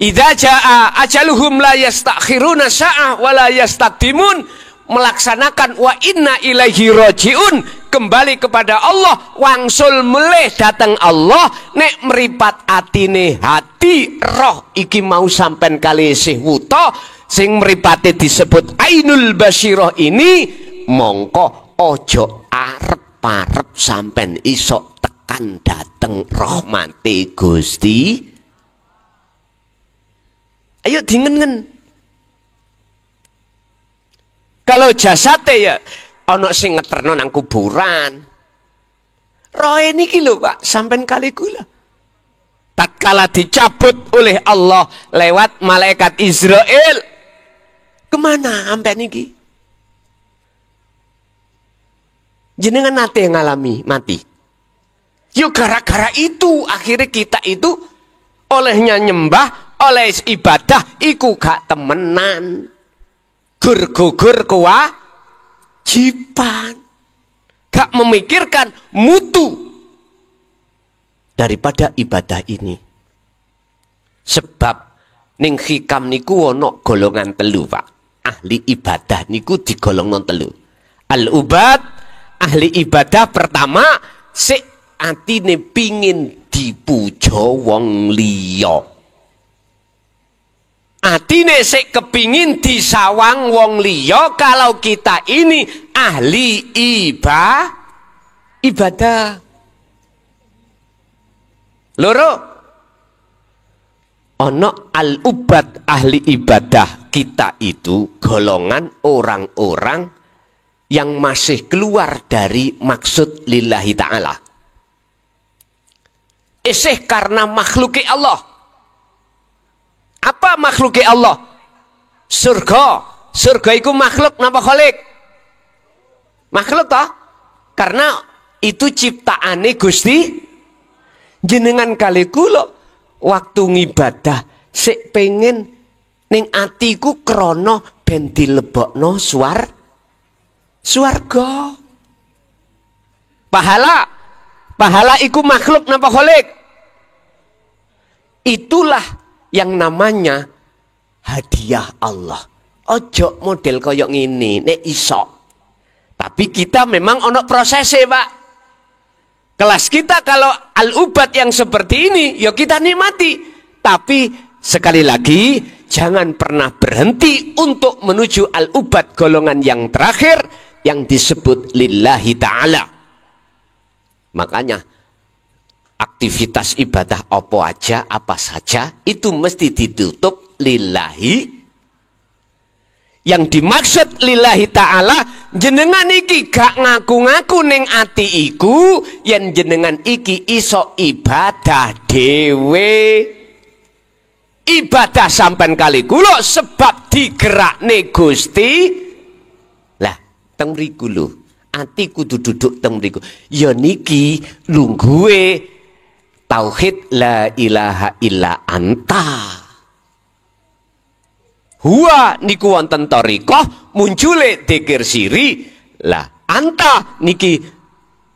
idza jaa ajaluhum la yastakhiruna sa'ah wa la yastaqdimun melaksanakan wa inna ilaihi rajiun kembali kepada Allah wangsul meleh datang Allah nek meripat atine hati roh iki mau sampean kali isih wuta sing mripate disebut ainul basyirah ini mongko ojo arep-arep sampean iso tekan dateng rahmate Gusti. Ayo dingen-ngen. Kalau jasate ya ana sing ngeterno nang kuburan. Roe niki lho Pak, sampean kali kula. Tatkala dicabut oleh Allah lewat malaikat Israel. Kemana sampean niki? Jenengan nate ngalami mati. Yo gara-gara itu akhirnya kita itu olehnya nyembah, oleh ibadah iku gak temenan. Gur-gugur kewajiban. Gak memikirkan mutu daripada ibadah ini. Sebab ning hikam niku ono golongan telu, Pak. Ahli ibadah niku digolongno telu. Al-ubad, ahli ibadah pertama sik atine pingin dipuja wong liya. Atine sik kepingin disawang wong liya kalau kita ini ahli ibadah. Loro, ono al-ubad ahli ibadah kita itu golongan orang-orang yang masih keluar dari maksud lillahi ta'ala. Isih karena makhluki Allah. Apa makhluki Allah? Surga. Surga itu makhluk napa khalik? Makhluk toh? Karena itu ciptaane Gusti jenengan kali kula waktu ngibadah sik pengen ning atiku krana ben dilebokno swarga. Pahala iku makhluk napa khalik? Itulah yang namanya hadiah Allah. Ojo model koyok ngene nek iso. Tapi kita memang ono prosesnya, Pak. Kelas kita kalau al-ubad yang seperti ini, ya kita nikmati. Tapi sekali lagi, jangan pernah berhenti untuk menuju al-ubad golongan yang terakhir yang disebut lillahi ta'ala. Makanya aktivitas ibadah apa saja itu mesti ditutup lillahi. Yang dimaksud lillahi ta'ala, jenengan iki gak ngaku-ngaku ning ati iku yen jenengan iki iso ibadah dewe. Ibadah sampean kali kula sebab digerakne Gusti. Lah, teng mriku lho, ati kudu duduk teng mriku. Ya niki lungguhe tauhid la ilaha illa anta. Huwa niku wonten thariqah muncule dzikir siri. Lah anta niki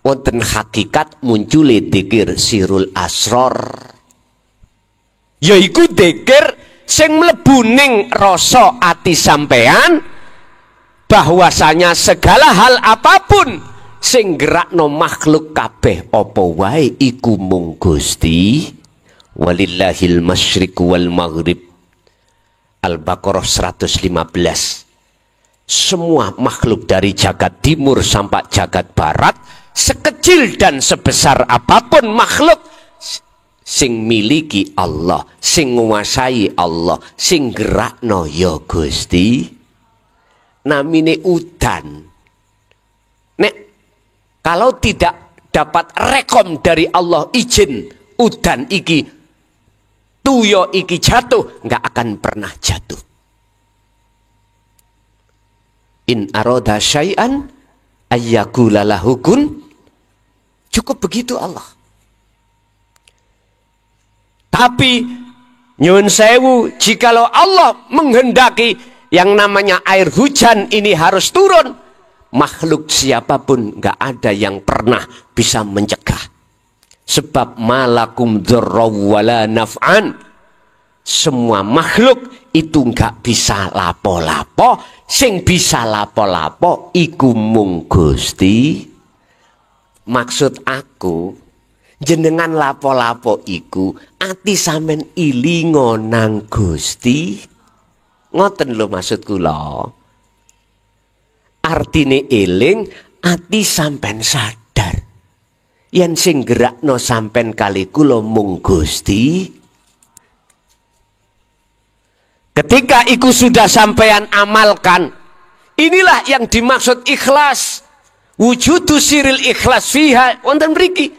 wonten hakikat muncule dzikir sirul asrar. Yaiku dzikir sing mlebu ning rasa ati sampean bahwasanya segala hal apapun sing gerakno makhluk kabeh apa wae iku mung Gusti. Walillahil masyriq wal maghrib. Al-Baqarah 115. Semua makhluk dari jagat timur sampai jagat barat, sekecil dan sebesar apapun makhluk, sing miliki Allah, sing nguasai Allah, sing gerakno ya Gusti. Namine udan. Nek kalau tidak dapat rekom dari Allah izin udan iki tuyo iki jatuh, nggak akan pernah jatuh. In aroda syai'an ayyakula lahu kun. Cukup begitu Allah. Tapi nyun sewu, jikalau Allah menghendaki yang namanya air hujan ini harus turun, makhluk siapapun nggak ada yang pernah bisa mencegah. Sebab malakum dzarraw wala naf'an. Semua makhluk itu enggak bisa lapo-lapo. Sing bisa lapo-lapo iku mung Gusti. Maksud aku, jenengan lapo-lapo iku ati sampean ilingo nang Gusti. Ngoten lho maksud kula. Artine eling ati sampean sadar. Yen sing gerakno sampean kali kula mung Gusti. Ketika iku sudah sampean amalkan, inilah yang dimaksud ikhlas. Wujudu siril ikhlas fiha wonten mriki.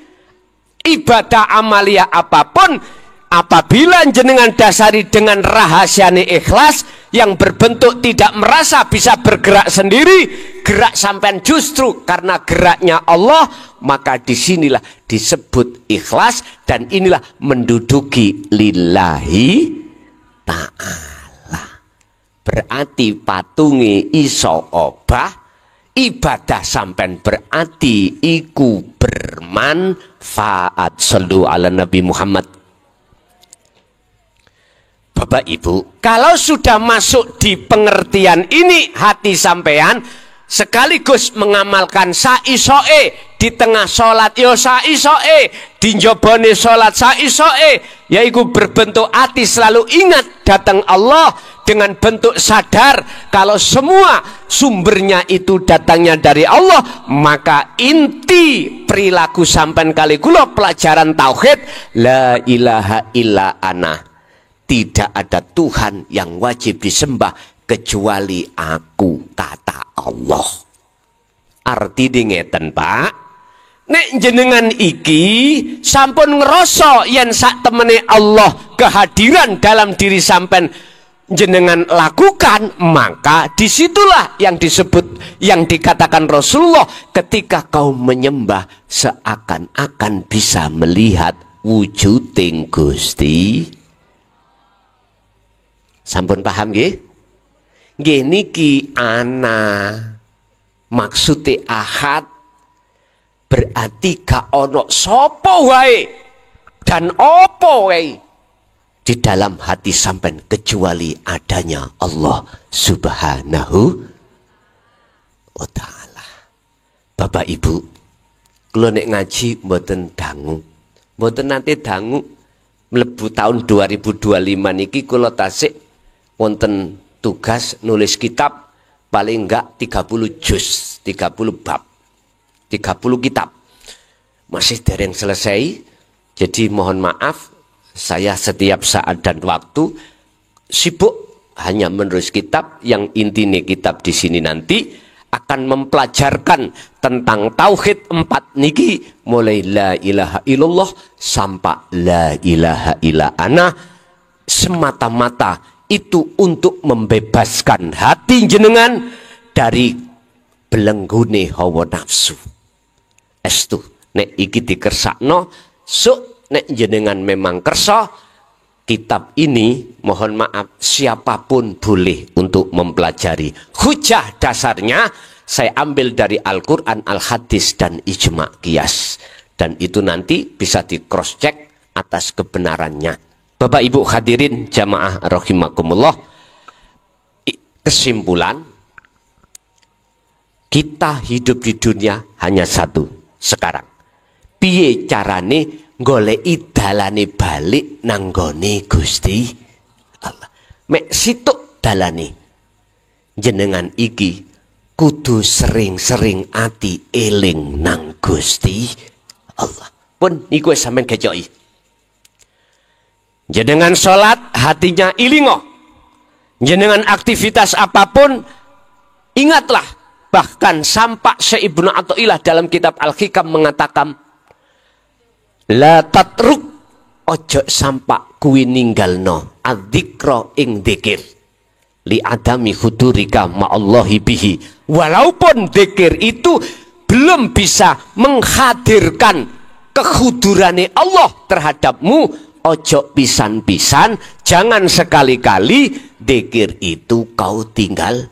Ibadah amalia apapun apabila jenengan dasari dengan rahasiane ikhlas, yang berbentuk tidak merasa bisa bergerak sendiri, gerak sampean justru karena geraknya Allah, maka disinilah disebut ikhlas, dan inilah menduduki lillahi ta'ala. Berarti patungi iso obah, ibadah sampean berarti iku bermanfaat. Shallu ala Nabi Muhammad. Bapak Ibu, kalau sudah masuk di pengertian ini hati sampean, sekaligus mengamalkan saisoe di tengah sholat yo saisoe, di njobone sholat saisoe, yaitu berbentuk hati selalu ingat datang Allah dengan bentuk sadar kalau semua sumbernya itu datangnya dari Allah, maka inti perilaku sampean kali kula pelajaran tauhid la ilaha illa ana. Tidak ada Tuhan yang wajib disembah kecuali aku, kata Allah. Arti ngeten Pak, nek jenengan iki sampun ngeroso yen sak temene Allah kehadiran dalam diri sampean jenengan lakukan, maka disitulah yang disebut, yang dikatakan Rasulullah, ketika kau menyembah seakan-akan bisa melihat wujuding Gusti. Sampun paham nggih? Nggih niki ana maksude ahad, berarti gak ono sapa wae dan opo wae di dalam hati sampean kecuali adanya Allah Subhanahu wa taala. Bapak Ibu, kula nek ngaji mboten dangu. Mboten nate dangu mlebu tahun 2025 niki kula tasik wonten tugas nulis kitab paling enggak 30 juz, 30 bab, 30 kitab. Masih dereng selesai. Jadi mohon maaf, saya setiap saat dan waktu sibuk hanya menulis kitab. Yang intinya kitab di sini nanti akan mempelajarkan tentang tauhid 4 niki, mulai la ilaha illallah sampai la ilaha illa ana, semata-mata itu untuk membebaskan hati jenengan dari belenggune hawa nafsu. Estu nek iki dikersakno, sok nek jenengan memang kersa, kitab ini mohon maaf siapapun boleh untuk mempelajari. Hujah dasarnya saya ambil dari Al-Quran, Al-Hadis, dan Ijma' Qiyas. Dan itu nanti bisa di cross check atas kebenarannya. Bapak Ibu hadirin jamaah rahimakumullah, kesimpulan, kita hidup di dunia hanya satu sekarang. Piye carane goleki dalane balik nanggone Gusti Allah. Mek situk dalane jenengan iki kudu sering-sering ati eling nang Gusti Allah. Pun niku sampean kecoki. Jenengan sholat hatinya ilingo, jenengan aktivitas apapun ingatlah. Bahkan sampai Syekh Ibnu Athaillah dalam kitab Al-Hikam mengatakan, la tatruk, ojo sampak kuwi ninggalno adzikra ing dzikir li adami hudurika ma'allahi bihi. Walaupun dzikir itu belum bisa menghadirkan kehudurane Allah terhadapmu, ojo pisan-pisan, jangan sekali-kali dzikir itu kau tinggal.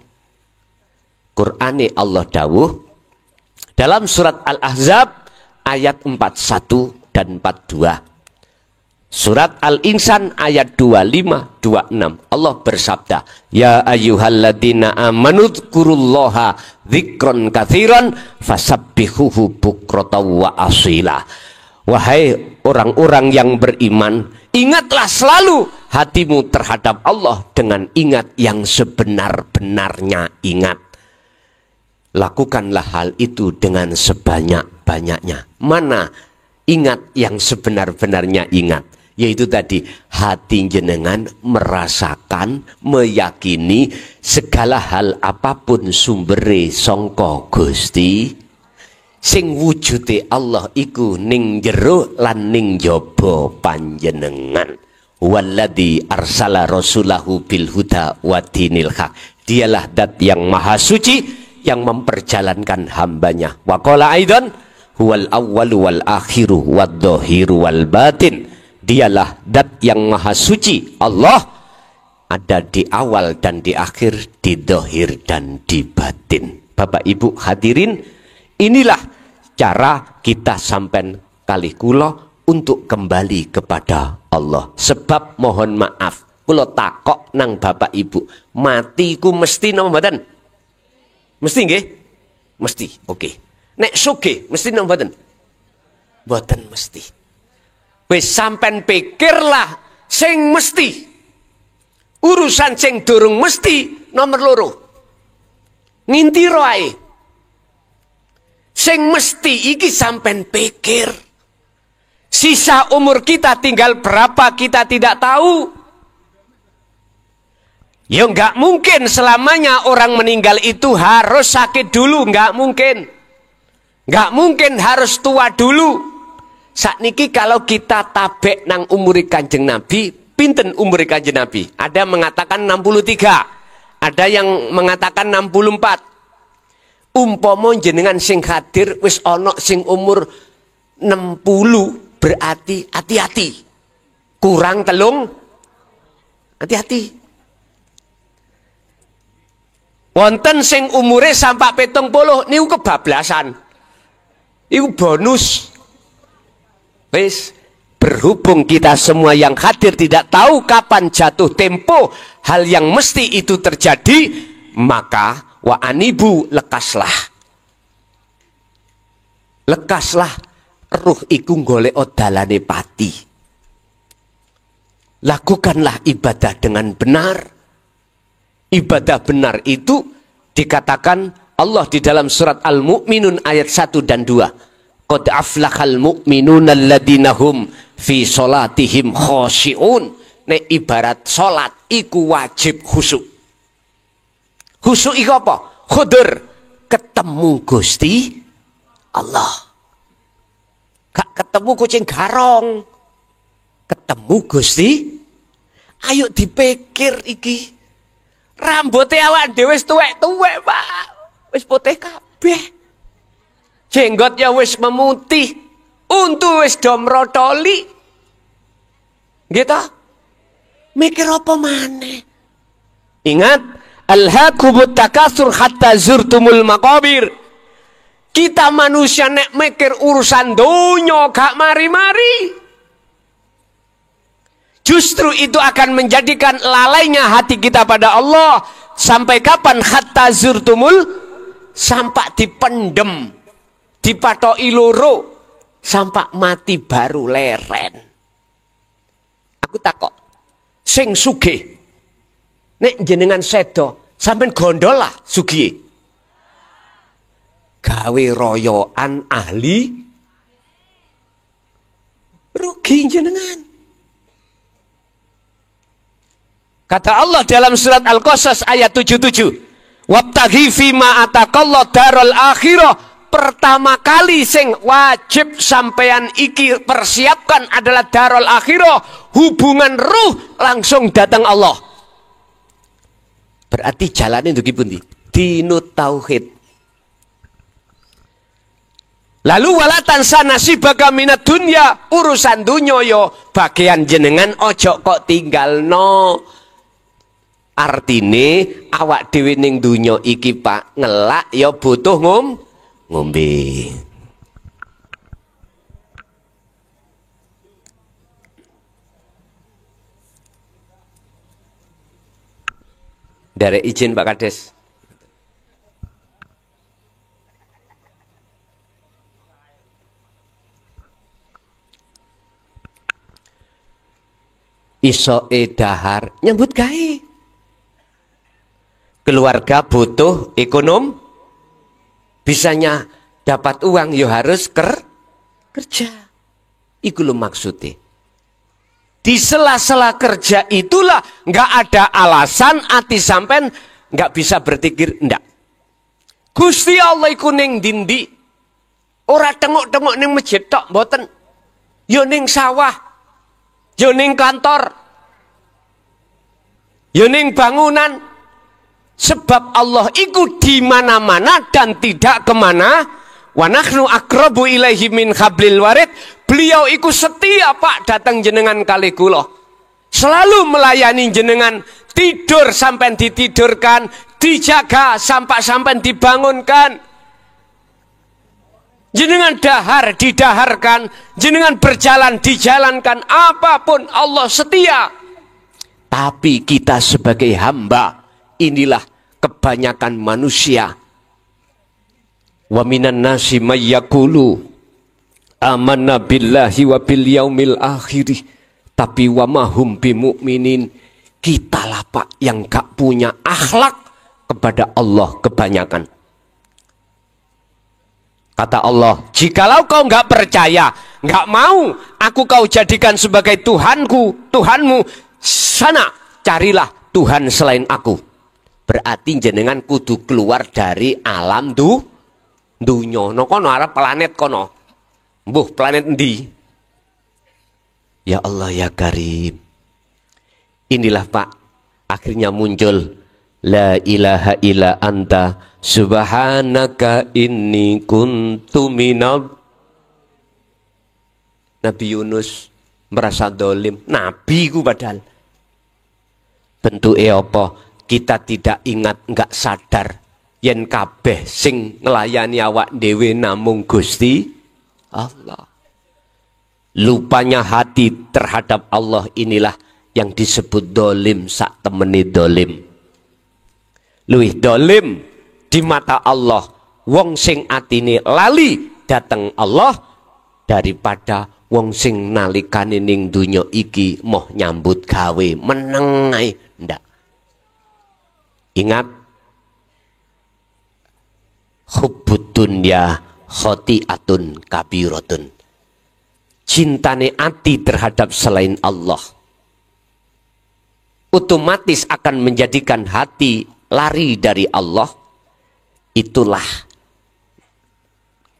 Qur'ane Allah dawuh dalam surat Al-Ahzab ayat 41 dan 42. Surat Al-Insan ayat 25-26. Allah bersabda, ya ayyuhalladzina amanu dzkurullaha dzikron katsiran fasabbihuhu bukratan wa asila. Wahai orang-orang yang beriman, ingatlah selalu hatimu terhadap Allah dengan ingat yang sebenar-benarnya ingat. Lakukanlah hal itu dengan sebanyak-banyaknya. Mana ingat yang sebenar-benarnya ingat? Yaitu tadi, hati jenengan merasakan, meyakini segala hal apapun sumbere sangka Gusti. Sing wujude Allah iku ning jero lan ning jaba panjenengan. Walladzi arsala rasulahu bil huda wa dinil haq. Dialah dat yang maha suci yang memperjalankan hambanya. Wa qala aidan huwal awwalu wal akhiru wad dhahiru wal batin. Dialah dat yang maha suci. Allah ada di awal dan di akhir, di dhahir dan di batin. Bapak Ibu hadirin, inilah cara kita sampai kali kula untuk kembali kepada Allah. Sebab mohon maaf, kula takok nang Bapak Ibu, mati ku mesti napa mboten? Mesti nggih? Mesti. Oke. Nek sugih mesti napa mboten? Mboten mesti. Wis sampean pikirlah sing mesti. Urusan sing durung mesti nomor loro. Ngintiro ae. Sing mesti iki sampean pikir. Sisa umur kita tinggal berapa kita tidak tahu. Ya nggak mungkin selamanya orang meninggal itu harus sakit dulu, nggak mungkin. Nggak mungkin harus tua dulu. Sakniki kalau kita tabek nang umuri Kanjeng Nabi, pinten umuri Kanjeng Nabi? Ada mengatakan 63, ada yang mengatakan 64. Umpama jenengan sing hadir wis ana sing umur 60, berarti hati-hati. Kurang telung, hati-hati. Wonten sing umure sampai 70 niku kebablasan. Iku bonus. Wis, berhubung kita semua yang hadir tidak tahu kapan jatuh tempo hal yang mesti itu terjadi, maka wa anibu lekaslah. Lekaslah. Ruh iku golek dalane pati. Lakukanlah ibadah dengan benar. Ibadah benar itu dikatakan Allah di dalam surat Al-Mu'minun ayat 1 dan 2. Qad aflahal mu'minuna alladzina hum fi sholatihim khoshi'un. Nek ibarat sholat iku wajib khusyuk. Khusyuk iku apa? Khudur ketemu Gusti Allah. Gak ketemu kucing garong, ketemu Gusti. Ayo dipikir iki. Rambutnya awak dhewe wis tuwek-tuwek, Pak. Wis putih kabeh. Jenggotnya wis memutih, untu wis do mrotoli. Gitu. Mikir apa maneh? Ingat, alhaqubut takatsur hatta zurtumul maqabir. Kita manusia nek mikir urusan donya gak mari-mari. Justru itu akan menjadikan lalainya hati kita pada Allah. Sampai kapan? Hatta zurtumul, sampai dipendem, dipatoki loro, sampai mati baru leren. Aku takok, sing sugih nek jenengan sedo sampean gondol lah sugih. Gawe royoan ahli rugi jenengan. Kata Allah dalam surat Al-Qasas ayat 77, wabtaghi fima ataqallahu darul akhirah. Pertama kali sing wajib sampean iki persiapkan adalah darul akhirah. Hubungan ruh langsung datang Allah. Berarti jalannya untuk pundi? Dinut tauhid. Lalu walatan sanasibaka minat dunya, urusan dunya yo bagian jenengan ojo kok tinggal no. Artine awak dhewe ning dunya iki Pak ngelak yo butuh ngombe. Dari izin Pak Kades. Iso dahar nyambut gawe. Keluarga butuh ekonom, bisanya dapat uang yo harus kerja. Iku lho maksudnya. Di sela-sela kerja itulah nggak ada alasan ati sampean nggak bisa berpikir ndak. Gusti Allah iku ning dindi. Ora tengok-tengok ning masjid tok mboten. Yo ning sawah. Yo ning kantor, Ya ning bangunan. Sebab Allah iku di mana-mana dan tidak kemana. Wa nahnu aqrabu ilaihi min hablil warid. Beliau iku setia Pak datang jenengan kali kula. Selalu melayani jenengan, tidur sampai ditidurkan, dijaga sampai dibangunkan. Jenengan dahar didaharkan, jenengan berjalan dijalankan, apapun Allah setia. Tapi kita sebagai hamba, inilah kebanyakan manusia. Wa minan nasi may yaqulu amanna billahi wa bil yaumil akhir, tapi wa ma hum bimumin. Kitalah Pak yang gak punya akhlak kepada Allah kebanyakan. Kata Allah, jikalau kau gak percaya, gak mau aku kau jadikan sebagai Tuhanku, Tuhanmu, sana carilah Tuhan selain aku. Berarti jenengan kudu keluar dari alam dunya. No kono arep planet kono. Mbuh planet endi? Ya Allah ya Karim. Inilah Pak, akhirnya muncul la ilaha illa anta subhanaka inni kuntu minab. Nabi Yunus merasa dolim. Nabi ku padahal. Bentuke apa? Kita tidak ingat, enggak sadar yen kabeh sing ngelayani awak dhewe namung Gusti Allah. Lupanya hati terhadap Allah inilah yang disebut dolim sak temeni dolim. Luwih dolim di mata Allah wong sing atine lali dateng Allah daripada wong sing nalikane ning donya iki moh nyambut gawe meneng ae ndak. Ingat, hubbud dunya khoti'atun kabiratun. Cintane ati terhadap selain Allah otomatis akan menjadikan hati lari dari Allah. Itulah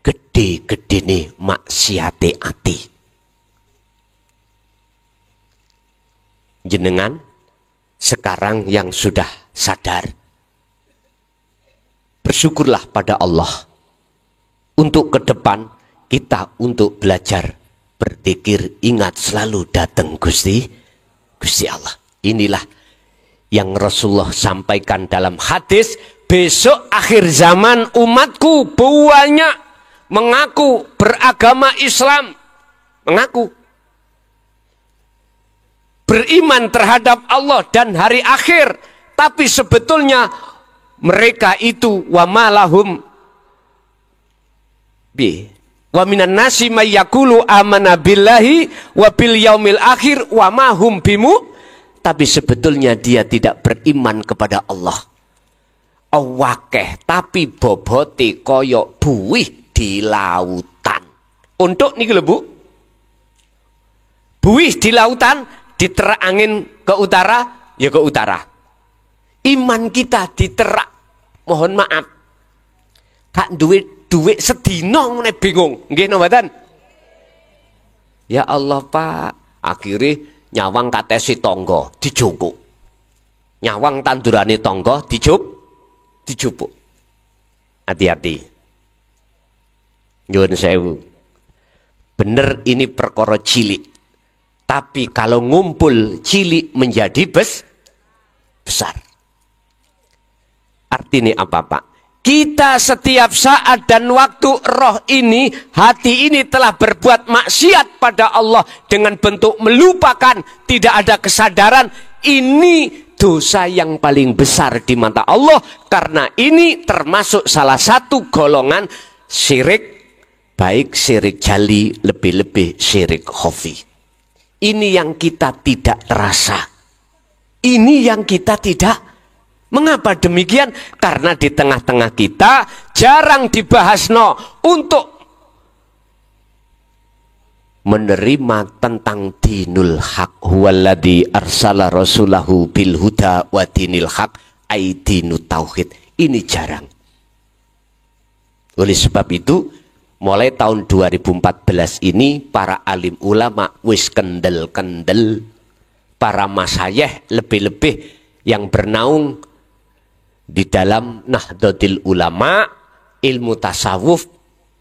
gede-gedene maksiate ati. Jenengan sekarang yang sudah sadar, bersyukurlah pada Allah. Untuk ke depan kita untuk belajar berzikir, ingat selalu datang Gusti Allah. Inilah yang Rasulullah sampaikan dalam hadis, besok akhir zaman umatku banyak mengaku beragama Islam, mengaku beriman terhadap Allah dan hari akhir, tapi sebetulnya mereka itu wa malahum bi wa minan nasi may yaqulu amanna billahi wa bil yaumil akhir wa ma hum bimu, tapi sebetulnya dia tidak beriman kepada Allah. Awakeh tapi bobote koyok buih di lautan. Untuk niki lho Bu, buih di lautan, diterak angin ke utara, ya ke utara. Iman kita diterak, mohon maaf, kak duit sedino ngene bingung, nggih napa mboten? Ya Allah Pak, akhirnya nyawang katesi tonggo dijupuk, nyawang tandurane tonggo dijupuk. Hati-hati, nyuwun sewu. Bener ini perkara cilik, tapi kalau ngumpul cilik menjadi besar. Artinya apa Pak? Kita setiap saat dan waktu roh ini, hati ini telah berbuat maksiat pada Allah dengan bentuk melupakan, tidak ada kesadaran. Ini dosa yang paling besar di mata Allah, karena ini termasuk salah satu golongan syirik, baik syirik jali, lebih-lebih syirik khafi. Ini yang kita tidak terasa. Ini yang kita tidak. Mengapa demikian? Karena di tengah-tengah kita jarang dibahas untuk menerima tentang dinul haq. Huwaladzi arsala rasulahu bil huda wa dinil haq, ai dinut tauhid. Ini jarang. Oleh sebab itu, mulai tahun 2014 ini para alim ulama wis kendel-kendel, para masyayikh lebih-lebih yang bernaung di dalam Nahdlatul Ulama, ilmu tasawuf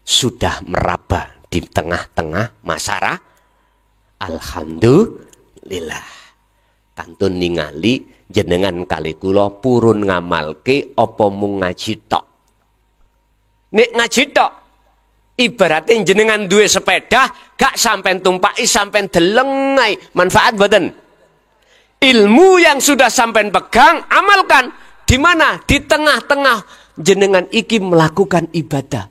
sudah meraba di tengah-tengah masyarakat. Alhamdulillah. Kantun ningali jenengan kali kula purun ngamalke apa mung ngaji tok. Nek ngaji tok ibaratnya jenengan duwe sepeda gak sampai tumpaki sampai delengai, manfaat boten. Ilmu yang sudah sampai pegang amalkan. Di mana? Di tengah-tengah jenengan iki melakukan ibadah.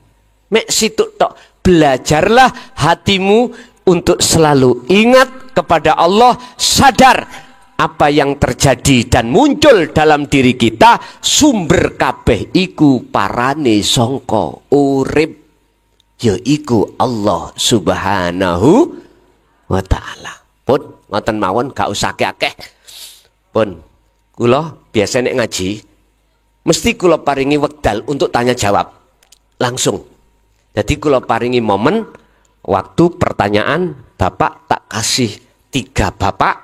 Mek situ tok, belajarlah hatimu untuk selalu ingat kepada Allah, sadar apa yang terjadi dan muncul dalam diri kita sumber kabeh iku parane sangka urip, yaiku Allah Subhanahu wa taala. Pun ngoten mawon gak usah akeh. Pun kula biasa nek ngaji mesti kula paringi wekdal untuk tanya jawab langsung. Jadi kula paringi momen waktu pertanyaan, bapak tak kasih 3 bapak,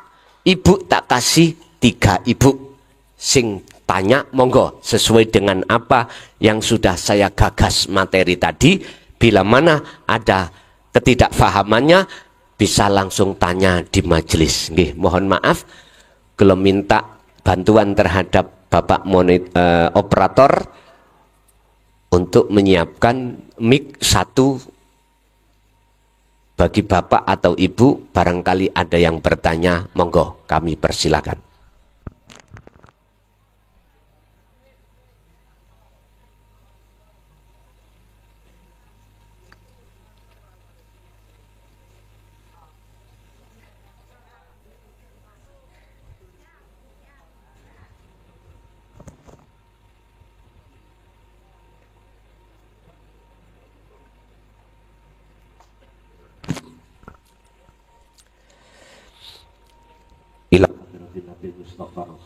ibu tak kasih 3 ibu. Sing tanya monggo sesuai dengan apa yang sudah saya gagas materi tadi. Bila mana ada ketidakfahamannya bisa langsung tanya di majelis. Nggih, mohon maaf kalau minta bantuan terhadap Bapak operator untuk menyiapkan mic 1 bagi Bapak atau Ibu, barangkali ada yang bertanya, monggo kami persilakan.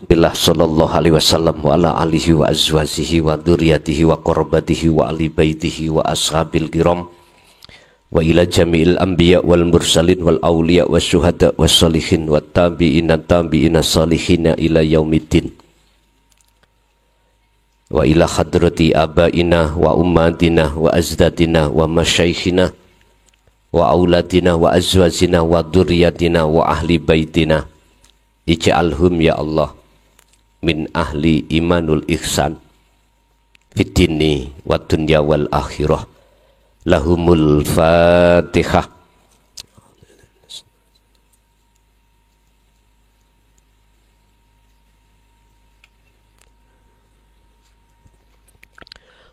Billah sallallahu alaihi wasallam wa ala alihi wa azwajihi wa dzurriyyatihi wa qurabatihi wa ali baitihi wa ashabil kiram wa ila jami'il anbiya wal mursalin wal awliya was syuhada was salihin wat tabi'ina tabi'ina salihina ila yaumiddin wa ila hadrati abaina wa ummatina wa azdadina wa masyaikhina wa auladina wa azwajina wa dzurriyyatina wa ahli baitina ij'alhum ya Allah min ahli imanul ihsan fid dini wad dunya wal akhirah. Lahumul Fatihah.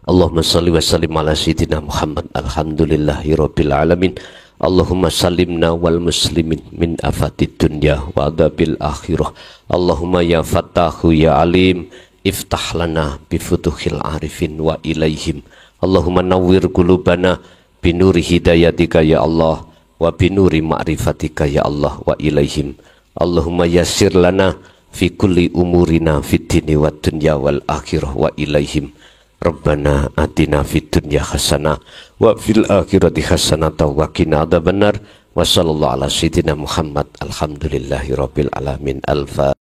Allahumma salli wa sallim ala sayyidina Muhammad. Alhamdulillahi rabbil alamin. Allahumma salimna wal muslimin min afatid dunya wa adabil akhirah. Allahumma ya Fattahu ya Alim, iftah lana bifutuhil arifin wa ilaihim. Allahumma nawwir qulubana binuri hidayatika ya Allah wa binuri ma'rifatika ya Allah wa ilaihim. Allahumma yassir lana fi kulli umurina fid dini wad dunya wal akhirah wa ilaihim. Rabbana atina fid dunya hasanah wa fil akhirati hasanah wa qina adzabannar. Wa sallallahu ala sayyidina Muhammad. Alhamdulillahi rabbil alamin. Al-Fatihah.